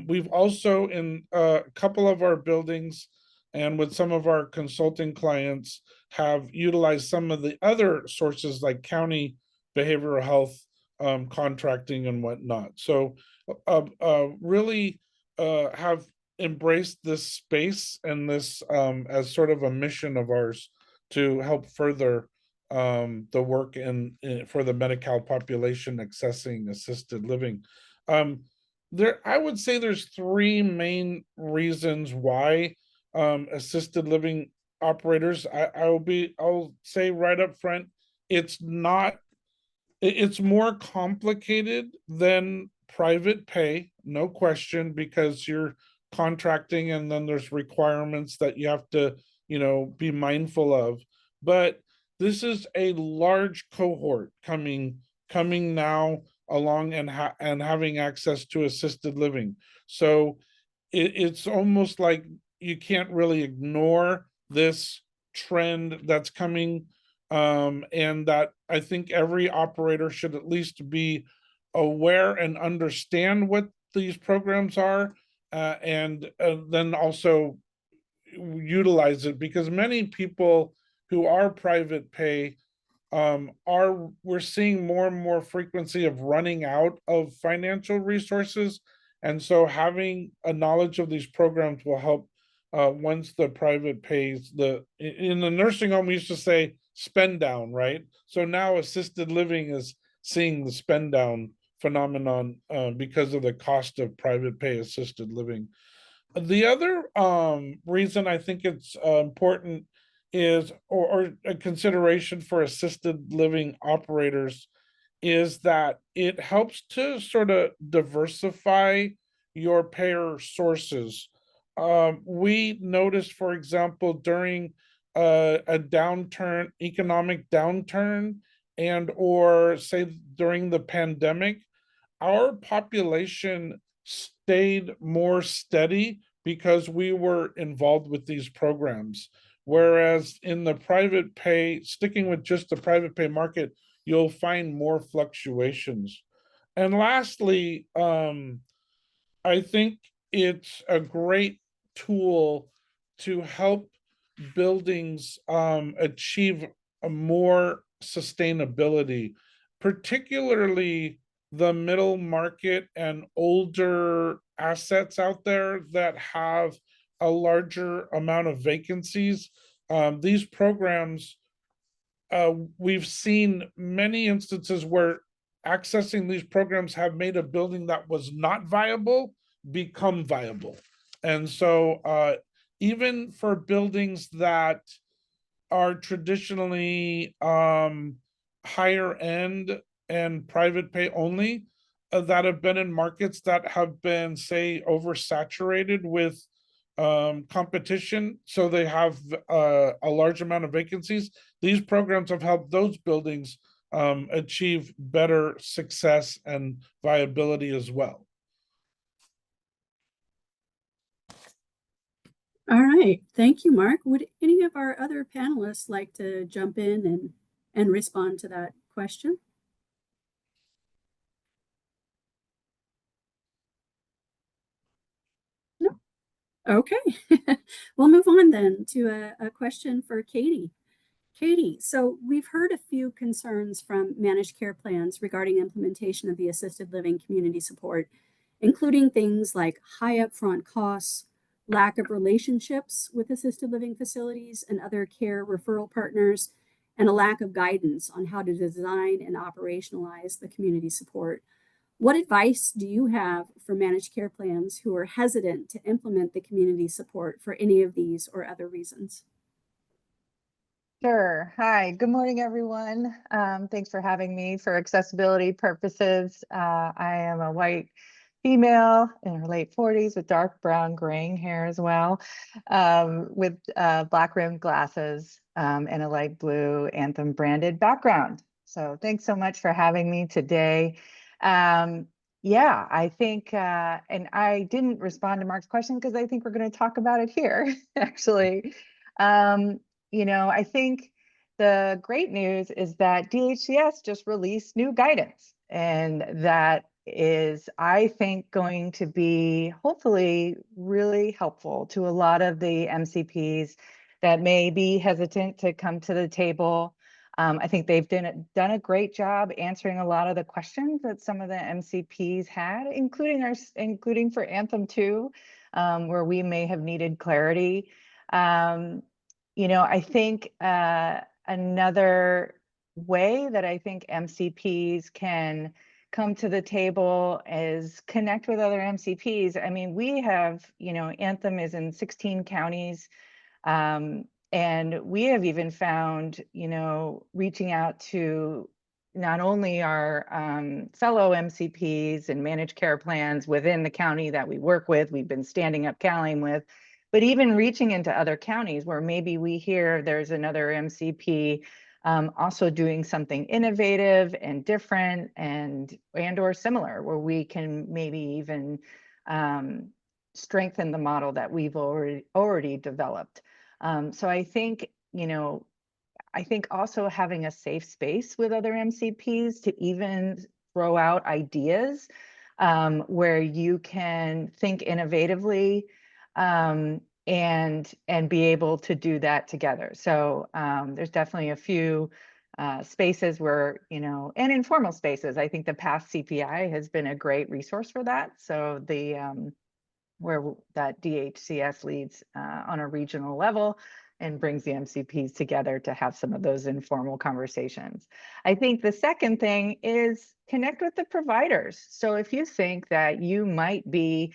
we've also in a couple of our buildings and with some of our consulting clients have utilized some of the other sources like county behavioral health contracting and whatnot. So really have embraced this space and this as sort of a mission of ours to help further the work for the Medi-Cal population accessing assisted living. I would say there's three main reasons why assisted living operators. I'll say right up front, it's more complicated than private pay, no question, because you're contracting and then there's requirements that you have to, be mindful of. But this is a large cohort coming now along and having access to assisted living. So it's almost like you can't really ignore this trend that's coming, and that I think every operator should at least be aware and understand what these programs are, and then also utilize it, because many people who are private pay we're seeing more and more frequency of running out of financial resources. And so having a knowledge of these programs will help once the private pays. In the nursing home, we used to say spend down, right? So now assisted living is seeing the spend down phenomenon because of the cost of private pay assisted living. The other reason I think it's important is, or a consideration for assisted living operators, is that it helps to sort of diversify your payer sources. We noticed, for example, during a economic downturn, and or say during the pandemic, our population stayed more steady because we were involved with these programs. Whereas in the private pay, sticking with just the private pay market, you'll find more fluctuations. And lastly, I think it's a great tool to help buildings achieve a more sustainability, particularly the middle market and older assets out there that have a larger amount of vacancies. These programs, we've seen many instances where accessing these programs have made a building that was not viable become viable. And so even for buildings that are traditionally higher end and private pay only, that have been in markets that have been, say, oversaturated with competition, so they have a large amount of vacancies. These programs have helped those buildings achieve better success and viability as well. All right, thank you, Mark. Would any of our other panelists like to jump in and respond to that question? No. Okay, we'll move on then to a question for Katie. Katie, so we've heard a few concerns from managed care plans regarding implementation of the assisted living community support, including things like high upfront costs, lack of relationships with assisted living facilities and other care referral partners, and a lack of guidance on how to design and operationalize the community support. What advice do you have for managed care plans who are hesitant to implement the community support for any of these or other reasons? Sure. Hi, good morning, everyone. Thanks for having me. For accessibility purposes, I am a white female in her late 40s with dark brown graying hair as well, with black rimmed glasses and a light blue Anthem branded background. So thanks so much for having me today. Yeah, I think, and I didn't respond to Mark's question because I think we're going to talk about it here, actually. I think the great news is that DHCS just released new guidance, and that is, I think, going to be hopefully really helpful to a lot of the MCPs that may be hesitant to come to the table. I think they've done a great job answering a lot of the questions that some of the MCPs had, including for Anthem 2, where we may have needed clarity. I think another way that I think MCPs can come to the table is connect with other MCPs. I mean, we have, Anthem is in 16 counties. And we have even found, reaching out to not only our fellow MCPs and managed care plans within the county that we work with, we've been standing up CalAIM with, but even reaching into other counties where maybe we hear there's another MCP also doing something innovative and different and or similar, where we can maybe even strengthen the model that we've already developed. So I think, also having a safe space with other MCPs to even throw out ideas where you can think innovatively and be able to do that together. So there's definitely a few spaces where, and informal spaces. I think the past CPI has been a great resource for that. So where that DHCS leads on a regional level and brings the MCPs together to have some of those informal conversations. I think the second thing is connect with the providers. So if you think that you might be,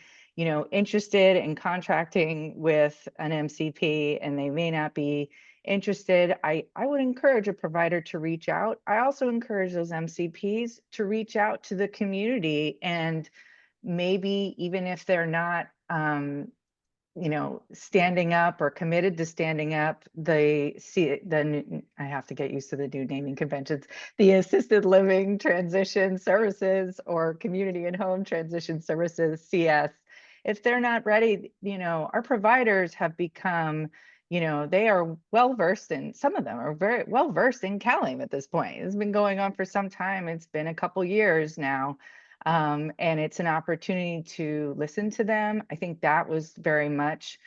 interested in contracting with an MCP and they may not be interested, I would encourage a provider to reach out. I also encourage those MCPs to reach out to the community, and maybe even if they're not standing up or committed to standing up, I have to get used to the new naming conventions, the assisted living transition services or community and home transition services, CS. If they're not ready, our providers have become, they are well-versed in, some of them are very well-versed in CalAIM at this point. It's been going on for some time. It's been a couple years now. And it's an opportunity to listen to them. I think that was very much,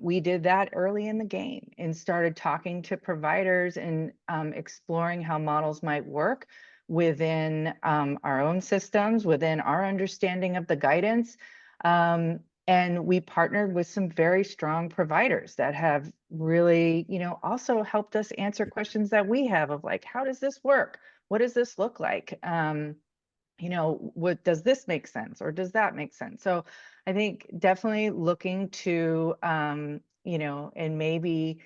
we did that early in the game and started talking to providers and exploring how models might work within our own systems, within our understanding of the guidance. And we partnered with some very strong providers that have really, also helped us answer questions that we have of like, how does this work? What does this look like? What does this make sense or does that make sense? So I think definitely looking to, and maybe,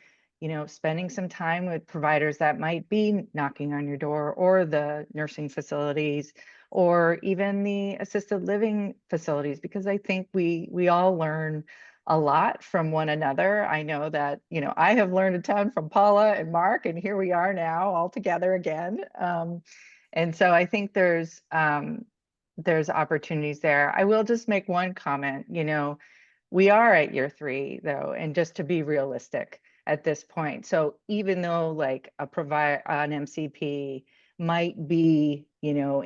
spending some time with providers that might be knocking on your door, or the nursing facilities, or even the assisted living facilities, because I think we all learn a lot from one another. I know that, I have learned a ton from Paula and Mark, and here we are now all together again. And so I think there's opportunities there. I will just make one comment, We are at year 3 though, and just to be realistic at this point. So even though like an MCP might be, you know,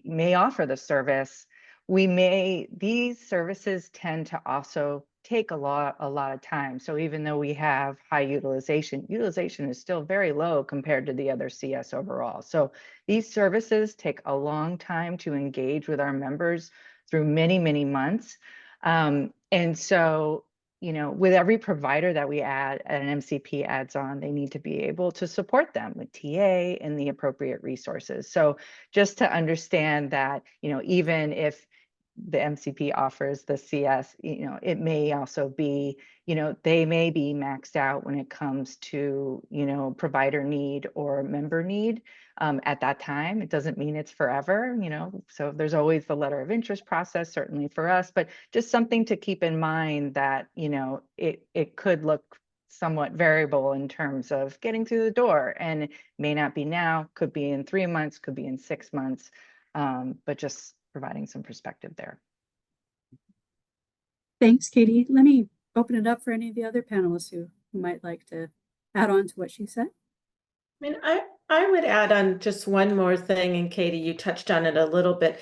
may offer the service, these services tend to also take a lot of time. So even though we have high utilization is still very low compared to the other CS overall. So these services take a long time to engage with our members through many, many months. And so, you know, with every provider that we add, an MCP adds on, they need to be able to support them with TA and the appropriate resources. So just to understand that, you know, even if the MCP offers the CS, you know, it may also be, you know, they may be maxed out when it comes to, you know, provider need or member need at that time. It doesn't mean it's forever, you know, so there's always the letter of interest process, certainly for us, but just something to keep in mind that, you know, it could look somewhat variable in terms of getting through the door, and it may not be now, could be in 3 months, could be in 6 months, but just providing some perspective there. Thanks, Katie. Let me open it up for any of the other panelists who might like to add on to what she said. I mean, I would add on just one more thing, and Katie, you touched on it a little bit.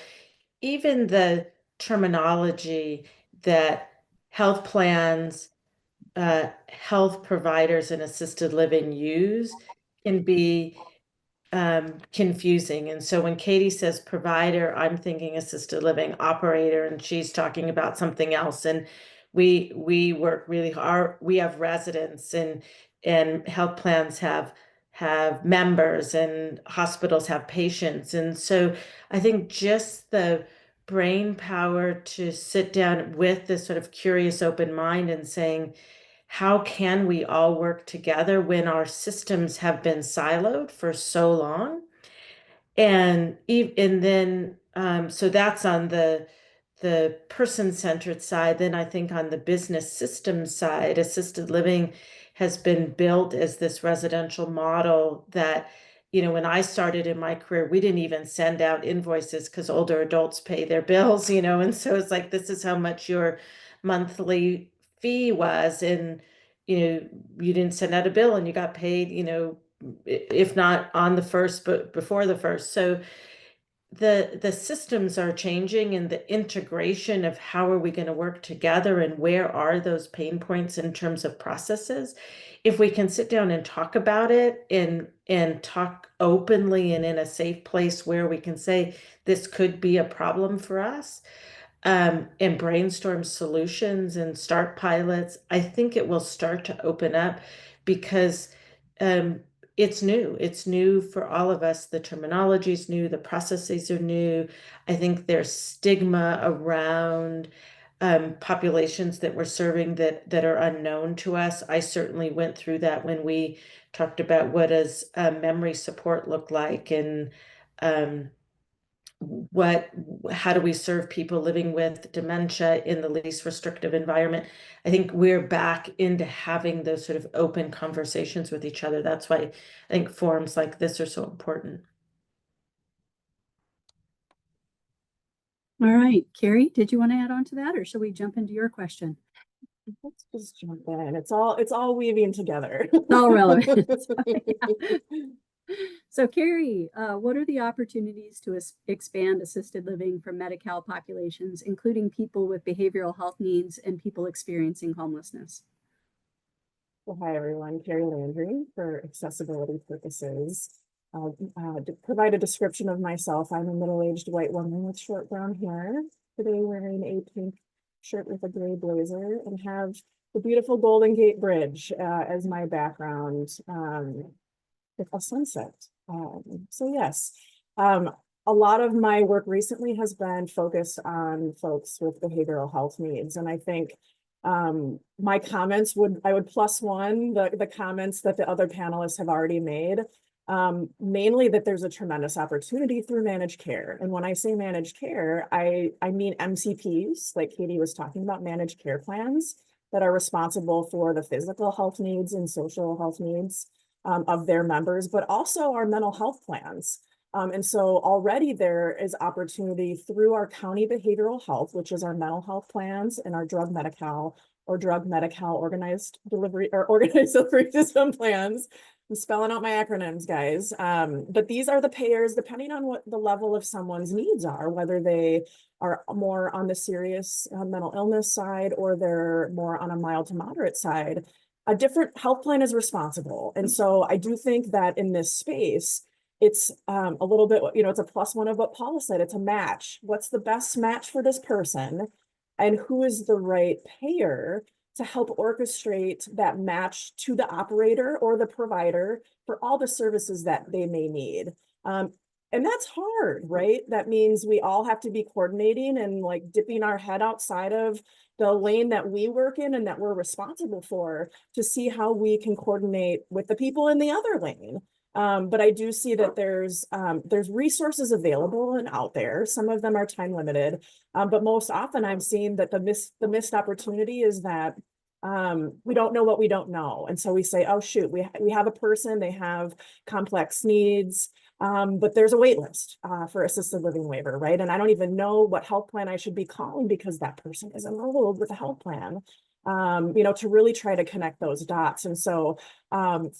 Even the terminology that health plans, health providers, and assisted living use can be confusing. And so when Katie says provider, I'm thinking assisted living, operator, and she's talking about something else. And we work really hard. We have residents, and health plans have members, and hospitals have patients. And so I think just the brain power to sit down with this sort of curious open mind and saying, how can we all work together when our systems have been siloed for so long? And then so that's on the person-centered side. Then I think on the business system side, assisted living has been built as this residential model that, you know, when I started in my career, we didn't even send out invoices because older adults pay their bills, you know, and so it's like, this is how much your monthly fee was, and you know, you didn't send out a bill and you got paid, you know, if not on the first, but before the first. So the systems are changing, and the integration of how are we going to work together, and where are those pain points in terms of processes. If we can sit down and talk about it, and talk openly and in a safe place where we can say this could be a problem for us, and brainstorm solutions and start pilots, I think it will start to open up, because it's new. It's new for all of us. The terminology is new. The processes are new. I think there's stigma around populations that we're serving that are unknown to us. I certainly went through that when we talked about what does memory support look like, and how do we serve people living with dementia in the least restrictive environment. I think we're back into having those sort of open conversations with each other. That's why I think forums like this are so important. All right, Carrie, did you want to add on to that, or shall we jump into your question? Let's just jump in. It's all weaving together. It's all relevant. So Carrie, what are the opportunities to expand assisted living for Medi-Cal populations, including people with behavioral health needs and people experiencing homelessness? Well, hi everyone, Carrie Landry for accessibility purposes. To provide a description of myself, I'm a middle-aged white woman with short brown hair, today wearing a pink shirt with a gray blazer, and have the beautiful Golden Gate Bridge as my background with a sunset. So yes, a lot of my work recently has been focused on folks with behavioral health needs, and I think my comments I would plus one the comments that the other panelists have already made, mainly that there's a tremendous opportunity through managed care. And when I say managed care, I mean MCPs, like Katie was talking about, managed care plans that are responsible for the physical health needs and social health needs of their members, but also our mental health plans. And so already there is opportunity through our county behavioral health, which is our mental health plans, and our drug Medi-Cal organized delivery or organized delivery system plans. I'm spelling out my acronyms, guys. But these are the payers, depending on what the level of someone's needs are, whether they are more on the serious mental illness side or they're more on a mild to moderate side. A different health plan is responsible. And so I do think that in this space, it's a little bit, it's a +1 of what Paula said. It's a match. What's the best match for this person? And who is the right payer to help orchestrate that match to the operator or the provider for all the services that they may need. And that's hard, right? That means we all have to be coordinating and like dipping our head outside of the lane that we work in and that we're responsible for to see how we can coordinate with the people in the other lane. But I do see that there's resources available and out there. Some of them are time limited, but most often I'm seeing that the missed opportunity is that we don't know what we don't know, and so we say, oh shoot, we have a person, they have complex needs, but there's a wait list for assisted living waiver, right? And I don't even know what health plan I should be calling because that person is enrolled with a health plan. To really try to connect those dots. And so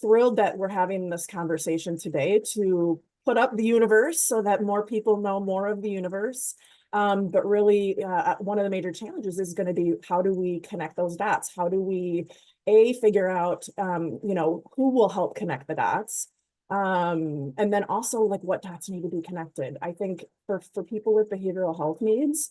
thrilled that we're having this conversation today to put up the universe so that more people know more of the universe. But really, one of the major challenges is going to be, how do we connect those dots? How do we, figure out, who will help connect the dots? And then also like what dots need to be connected. I think for people with behavioral health needs,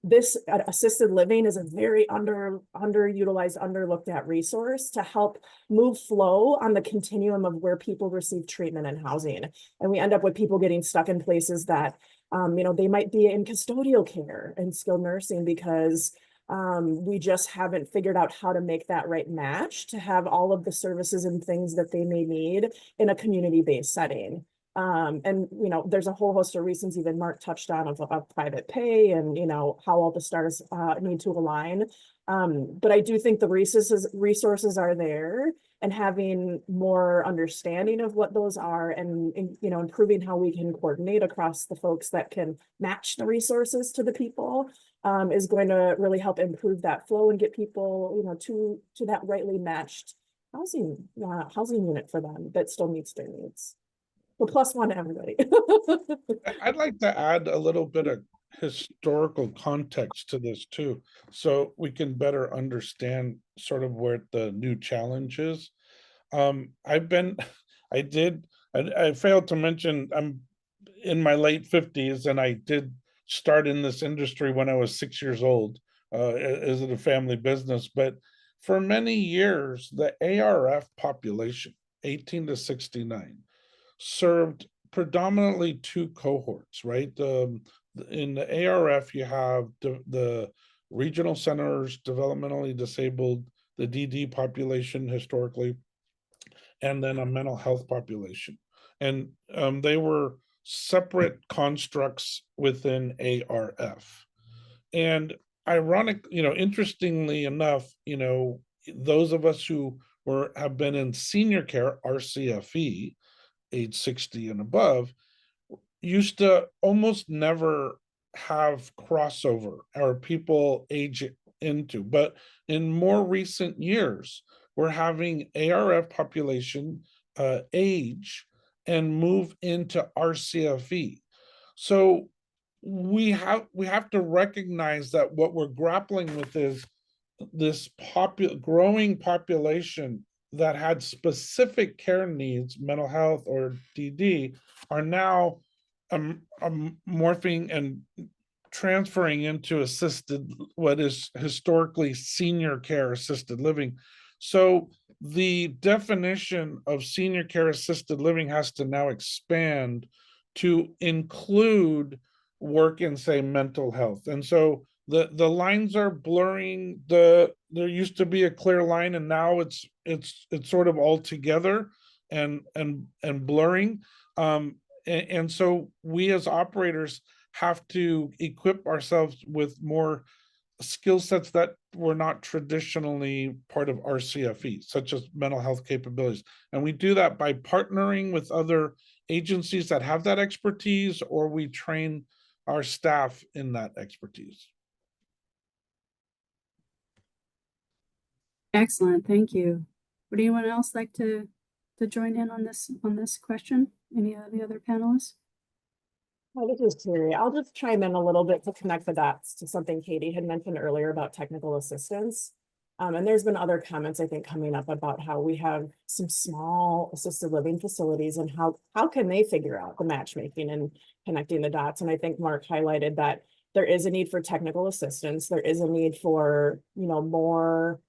this assisted living is a very underutilized, underlooked at resource to help move flow on the continuum of where people receive treatment and housing. And we end up with people getting stuck in places that, they might be in custodial care and skilled nursing because we just haven't figured out how to make that right match to have all of the services and things that they may need in a community-based setting. And there's a whole host of reasons, even Mark touched on, of private pay and how all the stars need to align. But I do think the resources are there, and having more understanding of what those are and improving how we can coordinate across the folks that can match the resources to the people is going to really help improve that flow and get people to that rightly matched housing unit for them that still meets their needs. Well, +1 to everybody. I'd like to add a little bit of historical context to this too, so we can better understand sort of where the new challenge is. I failed to mention I'm in my late 50s, and I did start in this industry when I was 6 years old, as a family business. But for many years, the ARF population, 18 to 69, served predominantly two cohorts, right? In the ARF, you have the regional centers, developmentally disabled, the DD population historically, and then a mental health population. And they were separate constructs within ARF. And interestingly enough, those of us who have been in senior care, RCFE, age 60 and above, used to almost never have crossover or people age into. But in more recent years, we're having ARF population age and move into RCFE. So we have to recognize that what we're grappling with is this growing population that had specific care needs, mental health or DD, are now morphing and transferring into what is historically senior care assisted living. So the definition of senior care assisted living has to now expand to include work in, say, mental health. And so the lines are blurring. There used to be a clear line, and now it's sort of all together and blurring. And so we as operators have to equip ourselves with more skill sets that were not traditionally part of RCFE, such as mental health capabilities. And we do that by partnering with other agencies that have that expertise, or we train our staff in that expertise. Excellent, thank you. Would anyone else like to join in on this question? Any of the other panelists? Hi, this is Terry. I'll just chime in a little bit to connect the dots to something Katie had mentioned earlier about technical assistance. And there's been other comments, I think, coming up about how we have some small assisted living facilities and how can they figure out the matchmaking and connecting the dots. And I think Mark highlighted that there is a need for technical assistance. There is a need for, more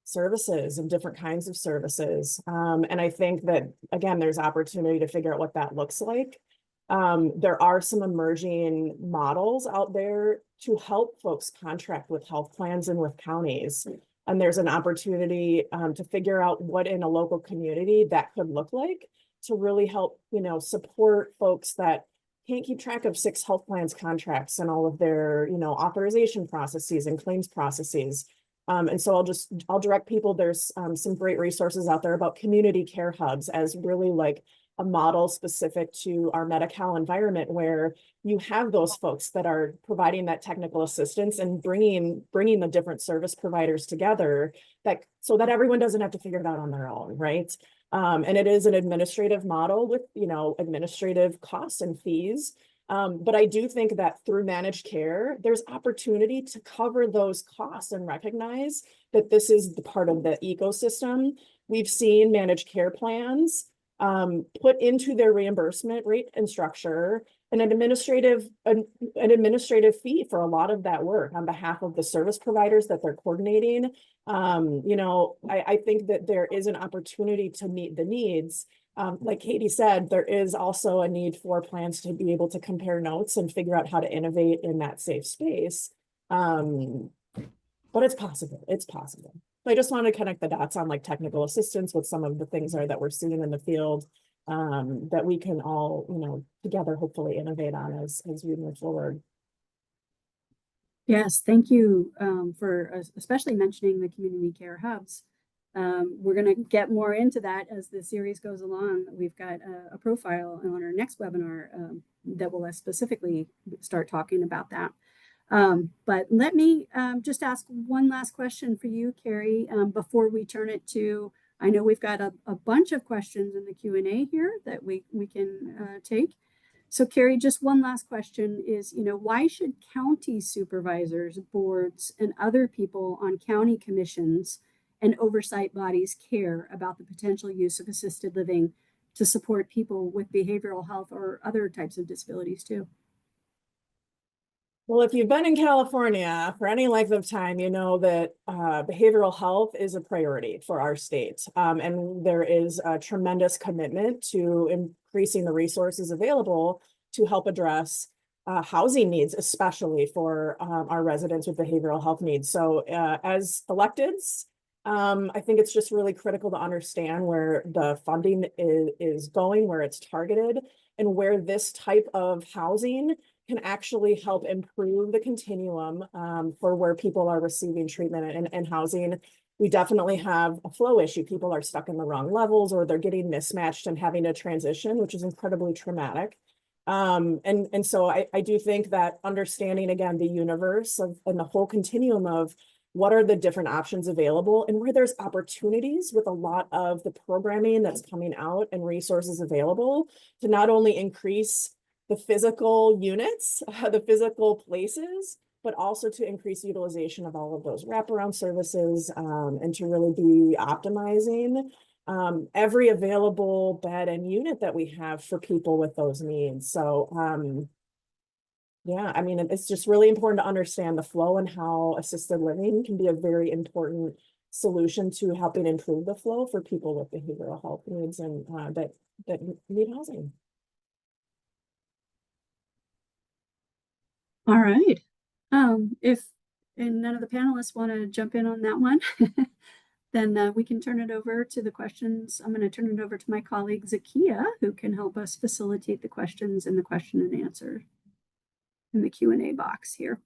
services and different kinds of services. And I think that, again, there's opportunity to figure out what that looks like. There are some emerging models out there to help folks contract with health plans and with counties. And there's an opportunity to figure out what in a local community that could look like to really help, support folks that can't keep track of 6 health plans contracts and all of their, authorization processes and claims processes. And so I'll direct people. There's some great resources out there about community care hubs as really like a model specific to our Medi-Cal environment, where you have those folks that are providing that technical assistance and bringing the different service providers together, so that everyone doesn't have to figure it out on their own, right? And it is an administrative model with, administrative costs and fees. But I do think that through managed care, there's opportunity to cover those costs and recognize that this is the part of the ecosystem. We've seen managed care plans put into their reimbursement rate and structure an administrative fee for a lot of that work on behalf of the service providers that they're coordinating. I think that there is an opportunity to meet the needs. Like Katie said, there is also a need for plans to be able to compare notes and figure out how to innovate in that safe space. But it's possible. It's possible. I just want to connect the dots on like technical assistance with some of the things that we're seeing in the field that we can all, together hopefully innovate on as we move forward. Yes, thank you for especially mentioning the community care hubs. We're going to get more into that as the series goes along. We've got a profile on our next webinar that will specifically start talking about that. But let me just ask one last question for you, Carrie, before we turn it to, I know we've got a bunch of questions in the Q&A here that we can take. So Carrie, just one last question is, why should county supervisors, boards, and other people on county commissions and oversight bodies care about the potential use of assisted living to support people with behavioral health or other types of disabilities too? Well, if you've been in California for any length of time, you know that behavioral health is a priority for our state. And there is a tremendous commitment to increasing the resources available to help address housing needs, especially for our residents with behavioral health needs. So as electeds, I think it's just really critical to understand where the funding is going, where it's targeted, and where this type of housing can actually help improve the continuum for where people are receiving treatment and housing. We definitely have a flow issue. People are stuck in the wrong levels, or they're getting mismatched and having to transition, which is incredibly traumatic. And so I do think that understanding, again, the universe and the whole continuum of what are the different options available and where there's opportunities with a lot of the programming that's coming out and resources available to not only increase the physical units, the physical places, but also to increase utilization of all of those wraparound services and to really be optimizing every available bed and unit that we have for people with those needs. So yeah, I mean, it's just really important to understand the flow and how assisted living can be a very important solution to helping improve the flow for people with behavioral health needs and that need housing. All right. If none of the panelists want to jump in on that one, then we can turn it over to the questions. I'm going to turn it over to my colleague Zakia, who can help us facilitate the questions in the question and answer in the Q&A box here.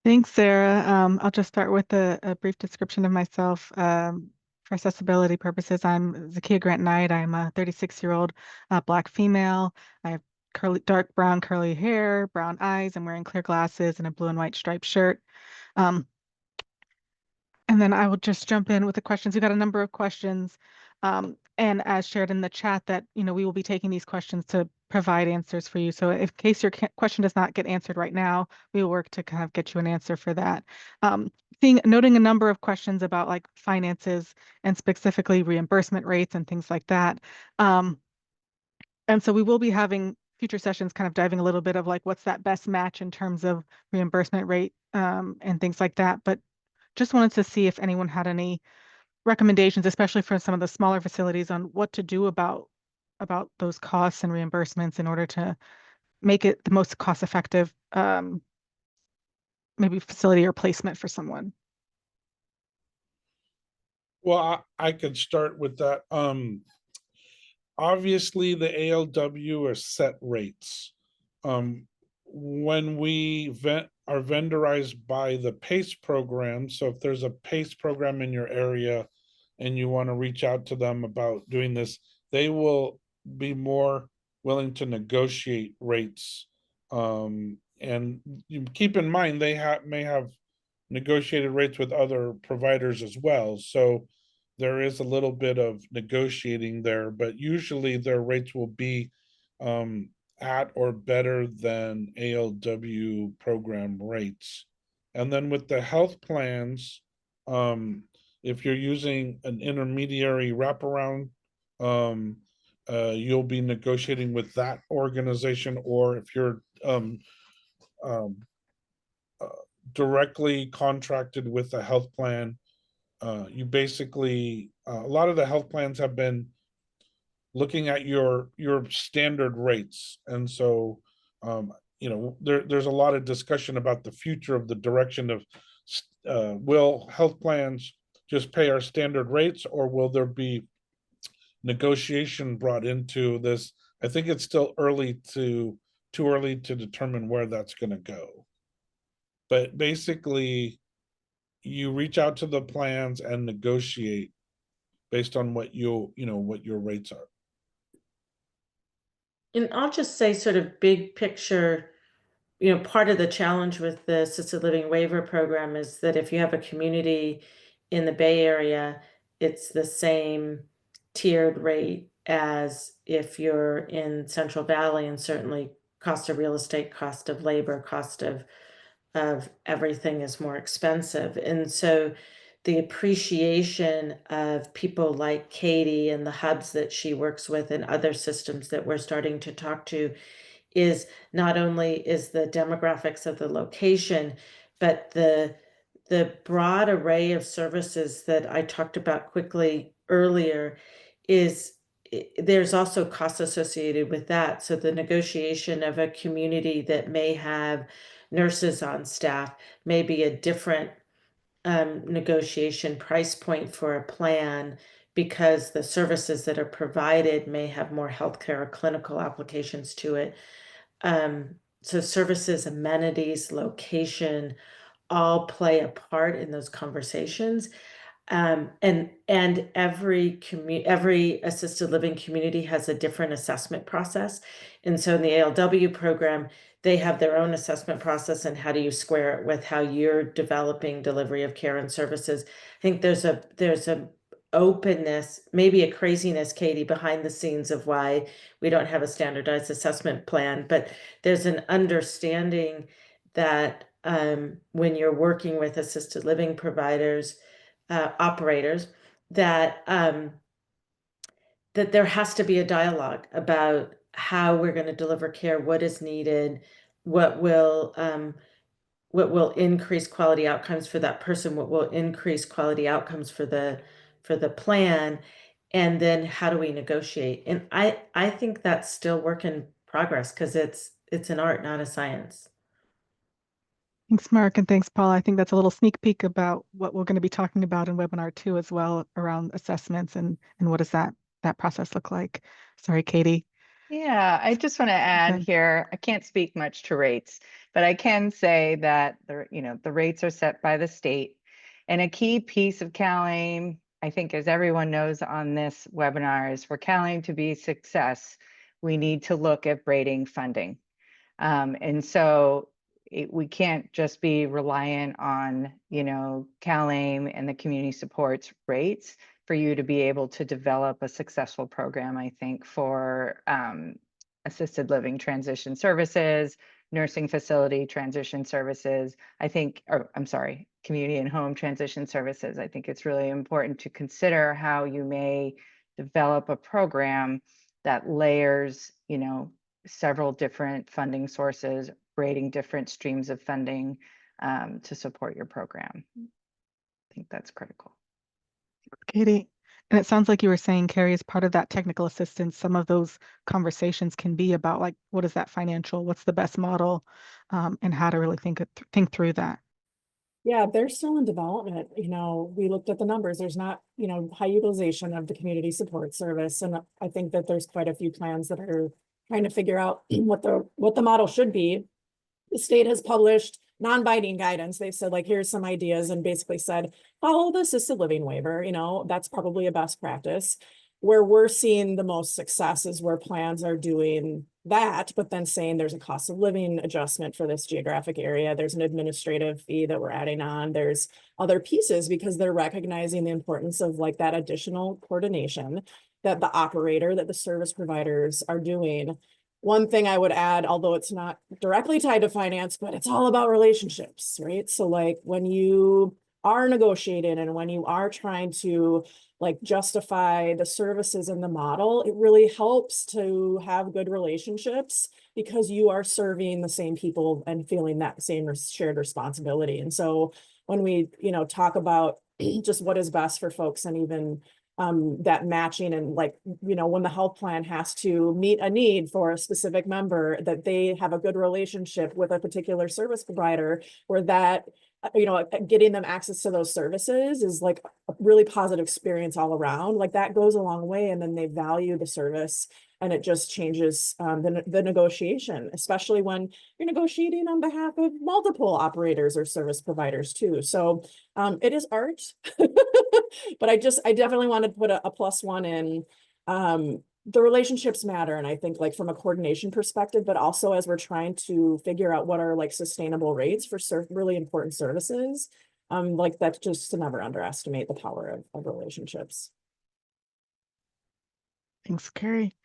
Thanks, Sarah. I'll just start with a brief description of myself. For for accessibility purposes, I'm Zakia Grant Knight. I'm a 36-year-old Black female. I have dark brown curly hair, brown eyes. I'm wearing clear glasses and a blue and white striped shirt. And then I will just jump in with the questions. We got a number of questions. And as shared in the chat that, we will be taking these questions to provide answers for you. So if in case your question does not get answered right now, we will work to kind of get you an answer for that. Noting a number of questions about like finances and specifically reimbursement rates and things like that. And so we will be having future sessions kind of diving a little bit of like what's that best match in terms of reimbursement rate and things like that. But just wanted to see if anyone had any recommendations, especially for some of the smaller facilities, on what to do about those costs and reimbursements in order to make it the most cost effective maybe facility or placement for someone. Well, I could start with that. Obviously the ALW are set rates. When are vendorized by the PACE program, so if there's a PACE program in your area and you want to reach out to them about doing this, they will be more willing to negotiate rates. And you keep in mind they may have negotiated rates with other providers as well. So there is a little bit of negotiating there, but usually their rates will be at or better than ALW program rates. And then with the health plans, if you're using an intermediary wraparound, you'll be negotiating with that organization, or if you're directly contracted with a health plan, you basically a lot of the health plans have been looking at your standard rates, and so there's a lot of discussion about the future of the direction of will health plans just pay our standard rates, or will there be negotiation brought into this? I think it's still too early to determine where that's going to go. But basically, you reach out to the plans and negotiate based on what what your rates are. And I'll just say, sort of big picture, part of the challenge with the assisted living waiver program is that if you have a community in the Bay Area, it's the same tiered rate as if you're in Central Valley, and certainly cost of real estate, cost of labor, cost of everything is more expensive. And so the appreciation of people like Katie and the hubs that she works with and other systems that we're starting to talk to is not only is the demographics of the location, but the broad array of services that I talked about quickly earlier there's also costs associated with that. So the negotiation of a community that may have nurses on staff may be a different negotiation price point for a plan, because the services that are provided may have more healthcare or clinical applications to it. So services, amenities, location all play a part in those conversations. And every assisted living community has a different assessment process. And so in the ALW program, they have their own assessment process, and how do you square it with how you're developing delivery of care and services. I think there's a openness, maybe a craziness, Katie, behind the scenes of why we don't have a standardized assessment plan, but there's an understanding that when you're working with assisted living providers, operators, that that there has to be a dialogue about how we're going to deliver care, what is needed, what will increase quality outcomes for that person, what will increase quality outcomes for the plan, and then how do we negotiate. And I think that's still work in progress, because it's an art, not a science. Thanks, Mark, and thanks, Paul. I think that's a little sneak peek about what we're going to be talking about in webinar 2 as well, around assessments and what does that process look like. Sorry, Katie. Yeah, I just want to add here, I can't speak much to rates, but I can say that the rates are set by the state. And a key piece of CalAIM I think as everyone knows on this webinar is for Calian to be a success, we need to look at braiding funding. And so we can't just be reliant on, CalAIM and the community supports rates for you to be able to develop a successful program, I think, for assisted living transition services, nursing facility transition services, community and home transition services. I think it's really important to consider how you may develop a program that layers, several different funding sources, braiding different streams of funding to support your program. I think that's critical. Katie, and it sounds like you were saying, Carrie, as part of that technical assistance, some of those conversations can be about like, what is that financial, what's the best model, and how to really think through that. Yeah, they're still in development. We looked at the numbers. There's not, high utilization of the community support service. And I think that there's quite a few plans that are trying to figure out what the model should be. The state has published non-binding guidance. They've said, like, here's some ideas, and basically said, follow the assisted living waiver. That's probably a best practice. Where we're seeing the most success is where plans are doing that, but then saying there's a cost of living adjustment for this geographic area. There's an administrative fee that we're adding on. There's other pieces because they're recognizing the importance of like that additional coordination that the operator, that the service providers are doing. One thing I would add, although it's not directly tied to finance, but it's all about relationships, right? So like when you are negotiating and when you are trying to like justify the services in the model, it really helps to have good relationships because you are serving the same people and feeling that same shared responsibility. And so when we, talk about just what is best for folks and even that matching and like, when the health plan has to meet a need for a specific member, that they have a good relationship with a particular service provider where that, getting them access to those services is like a really positive experience all around. Like that goes a long way, and then they value the service, and it just changes the negotiation, especially when you're negotiating on behalf of multiple operators or service providers too. So it is art, but I definitely wanted to put a +1 in. The relationships matter. And I think like from a coordination perspective, but also as we're trying to figure out what are like sustainable rates for really important services, like that's just to never underestimate the power of relationships. Thanks, Carrie.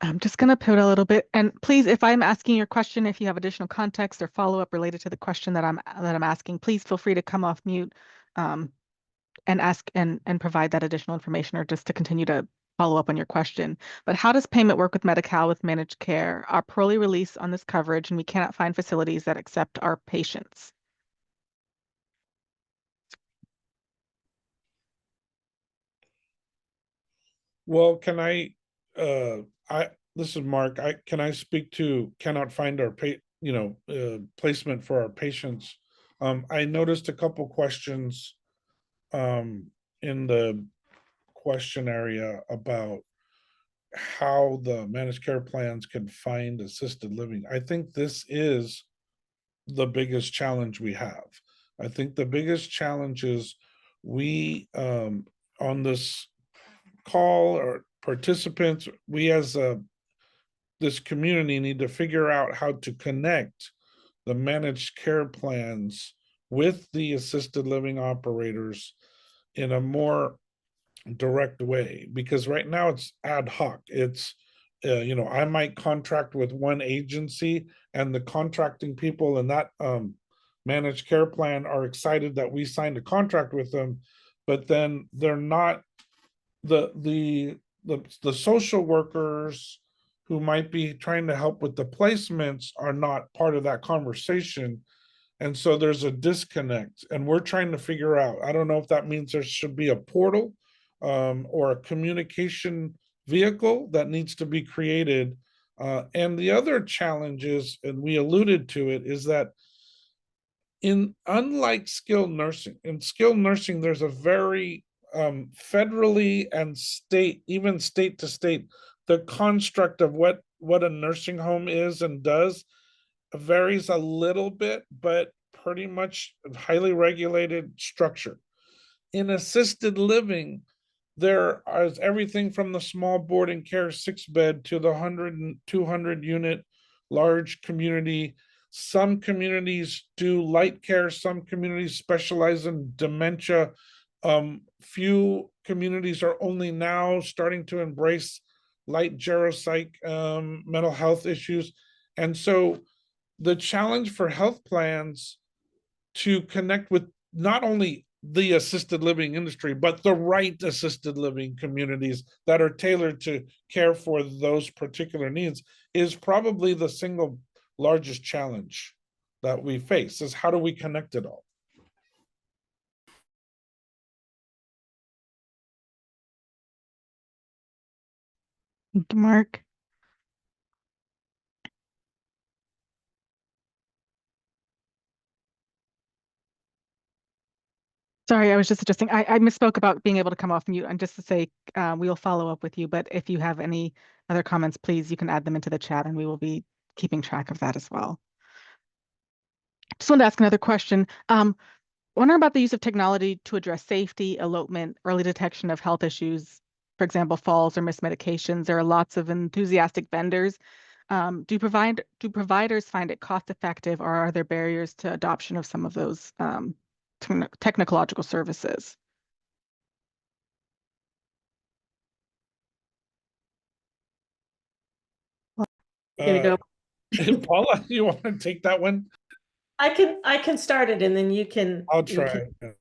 I'm just going to pivot a little bit, and please, if I'm asking your question, if you have additional context or follow-up related to the question that I'm asking, please feel free to come off mute and ask and provide that additional information, or just to continue to follow up on your question. But how does payment work with Medi-Cal with managed care? Our parolee release on this coverage, and we cannot find facilities that accept our patients. Well, this is Mark. Can I speak to cannot find our placement for our patients? I noticed a couple questions in the question area about how the managed care plans can find assisted living. I think this is the biggest challenge we have. I think the biggest challenge is we on this call, or participants, we as this community need to figure out how to connect the managed care plans with the assisted living operators in a more direct way, because right now it's ad hoc. It's I might contract with one agency, and the contracting people in that managed care plan are excited that we signed a contract with them, but then they're not the social workers who might be trying to help with the placements are not part of that conversation. And so there's a disconnect, and we're trying to figure out, I don't know if that means there should be a portal or a communication vehicle that needs to be created. And the other challenge is, and we alluded to it, is that unlike skilled nursing, in skilled nursing, there's a very federally and even state to state, the construct of what a nursing home is and does varies a little bit, but pretty much highly regulated structure. In assisted living, there is everything from the small board and care 6-bed to the 100 and 200 unit large community. Some communities do light care, some communities specialize in dementia. Few communities are only now starting to embrace light geropsych, mental health issues. And so the challenge for health plans to connect with not only the assisted living industry, but the right assisted living communities that are tailored to care for those particular needs is probably the single largest challenge that we face, is how do we connect it all? Thank you, Mark. Sorry, I was just adjusting. I misspoke about being able to come off mute. And just to say, we'll follow up with you. But if you have any other comments, please, you can add them into the chat and we will be keeping track of that as well. Just wanted to ask another question. Wondering about the use of technology to address safety, elopement, early detection of health issues, for example, falls or missed medications. There are lots of enthusiastic vendors. Do providers find it cost effective, or are there barriers to adoption of some of those technological services? Here we go. Paula, you want to take that one? I can start it and then you can. I'll you try. can-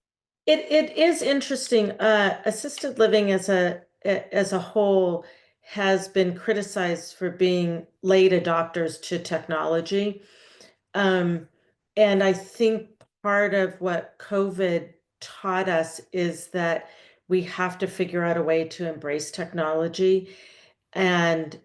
It is interesting. Assisted living as a whole has been criticized for being late adopters to technology. And I think part of what COVID taught us is that we have to figure out a way to embrace technology. And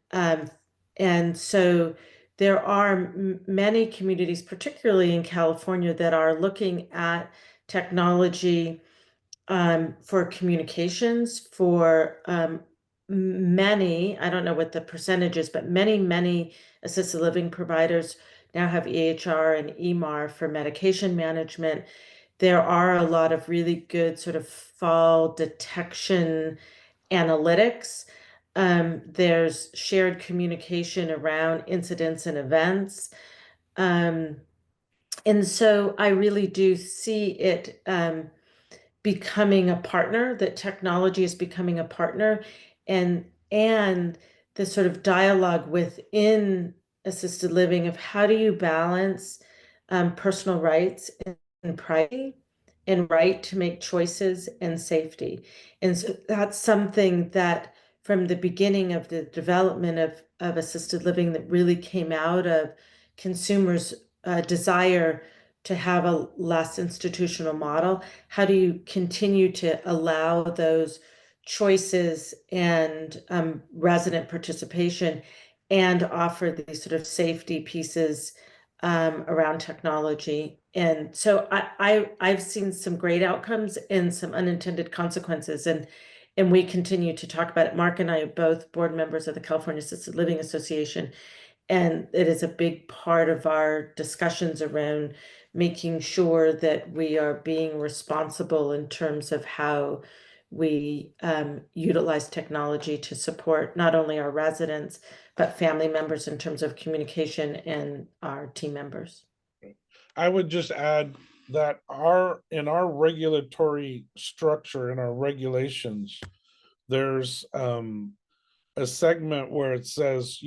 so there are many communities, particularly in California, that are looking at technology for communications for many, I don't know what the percentage is, but many assisted living providers now have EHR and EMR for medication management. There are a lot of really good sort of fall detection analytics. There's shared communication around incidents and events. And so I really do see it becoming a partner, that technology is becoming a partner, and the sort of dialogue within assisted living of how do you balance personal rights and privacy and right to make choices and safety. And so that's something that from the beginning of the development of assisted living that really came out of consumers' desire to have a less institutional model. How do you continue to allow those choices and resident participation and offer these sort of safety pieces around technology? And so I've seen some great outcomes and some unintended consequences, and we continue to talk about it. Mark and I are both board members of the California Assisted Living Association, and it is a big part of our discussions around making sure that we are being responsible in terms of how we utilize technology to support not only our residents, but family members in terms of communication and our team members. I would just add that in our regulatory structure, in our regulations, there's a segment where it says,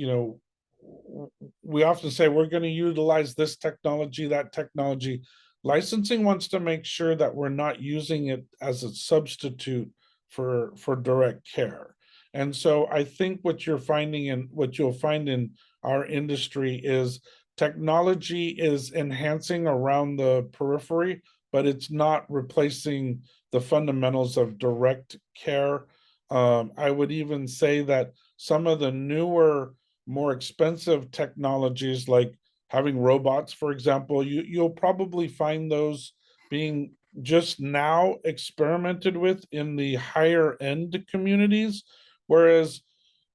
we often say we're going to utilize this technology, that technology. Licensing wants to make sure that we're not using it as a substitute for direct care. And so I think what you'll find in our industry is technology is enhancing around the periphery, but it's not replacing the fundamentals of direct care. I would even say that some of the newer, more expensive technologies, like having robots, for example, you'll probably find those being just now experimented with in the higher end communities, whereas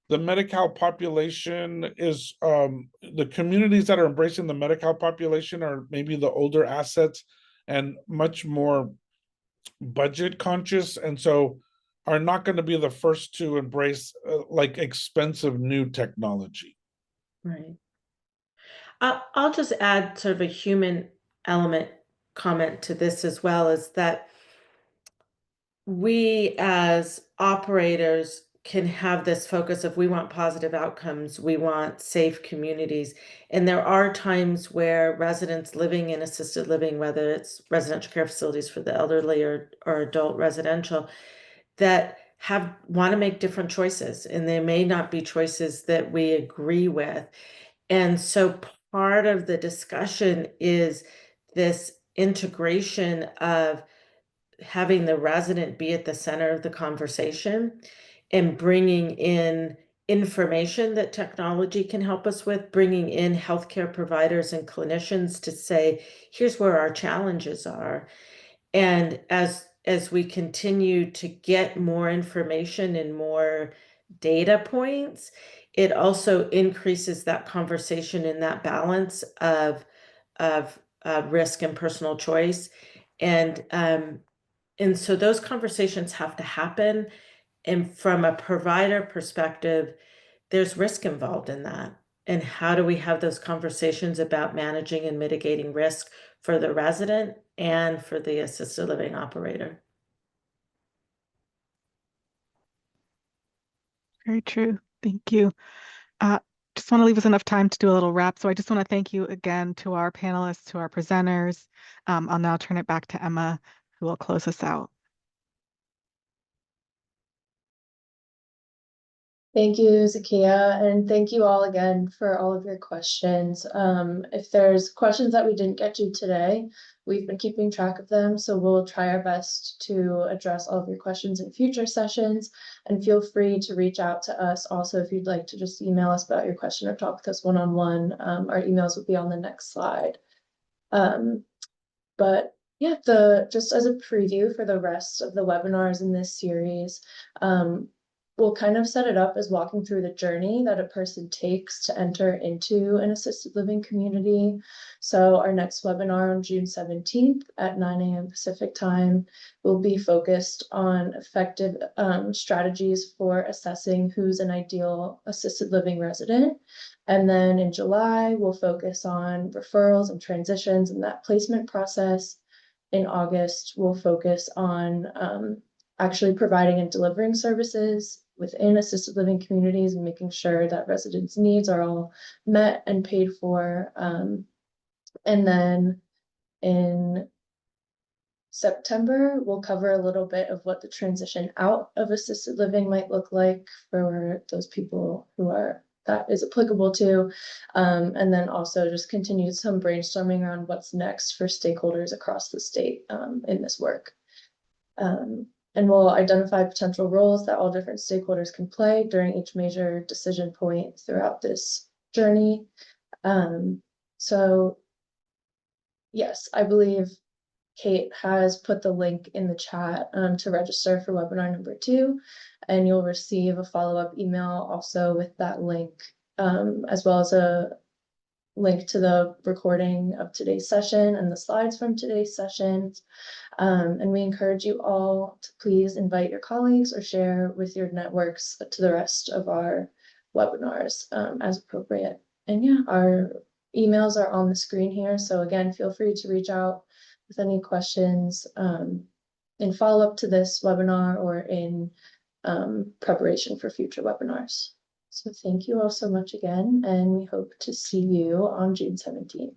the Medi-Cal population is the communities that are embracing the Medi-Cal population are maybe the older assets and much more budget conscious, and so are not going to be the first to embrace like expensive new technology. Right. I'll just add sort of a human element comment to this as well, is that we as operators can have this focus of we want positive outcomes, we want safe communities. And there are times where residents living in assisted living, whether it's residential care facilities for the elderly or adult residential, that want to make different choices, and they may not be choices that we agree with. And so part of the discussion is this integration of having the resident be at the center of the conversation and bringing in information that technology can help us with, bringing in healthcare providers and clinicians to say, here's where our challenges are. And as we continue to get more information and more data points, it also increases that conversation and that balance of risk and personal choice. And so those conversations have to happen. And from a provider perspective, there's risk involved in that. And how do we have those conversations about managing and mitigating risk for the resident and for the assisted living operator? Very true. Thank you. Just want to leave us enough time to do a little wrap. So I just want to thank you again to our panelists, to our presenters. I'll now turn it back to Emma, who will close us out. Thank you, Zakia, and thank you all again for all of your questions. If there's questions that we didn't get to today, we've been keeping track of them, so we'll try our best to address all of your questions in future sessions. And feel free to reach out to us also if you'd like to just email us about your question or talk with us one-on-one. Our emails will be on the next slide. But yeah, just as a preview for the rest of the webinars in this series, we'll kind of set it up as walking through the journey that a person takes to enter into an assisted living community. So our next webinar on June 17th at 9 a.m. Pacific time will be focused on effective strategies for assessing who's an ideal assisted living resident. And then in July, we'll focus on referrals and transitions and that placement process. In August, we'll focus on actually providing and delivering services within assisted living communities and making sure that residents' needs are all met and paid for. And then in September, we'll cover a little bit of what the transition out of assisted living might look like for those people that is applicable to. And then also just continue some brainstorming around what's next for stakeholders across the state in this work. And we'll identify potential roles that all different stakeholders can play during each major decision point throughout this journey. So yes, I believe Kate has put the link in the chat to register for webinar number 2, and you'll receive a follow-up email also with that link, as well as a link to the recording of today's session and the slides from today's sessions. And we encourage you all to please invite your colleagues or share with your networks to the rest of our webinars as appropriate. And yeah, our emails are on the screen here. So again, feel free to reach out with any questions in follow-up to this webinar or in preparation for future webinars. So thank you all so much again, and we hope to see you on June 17th.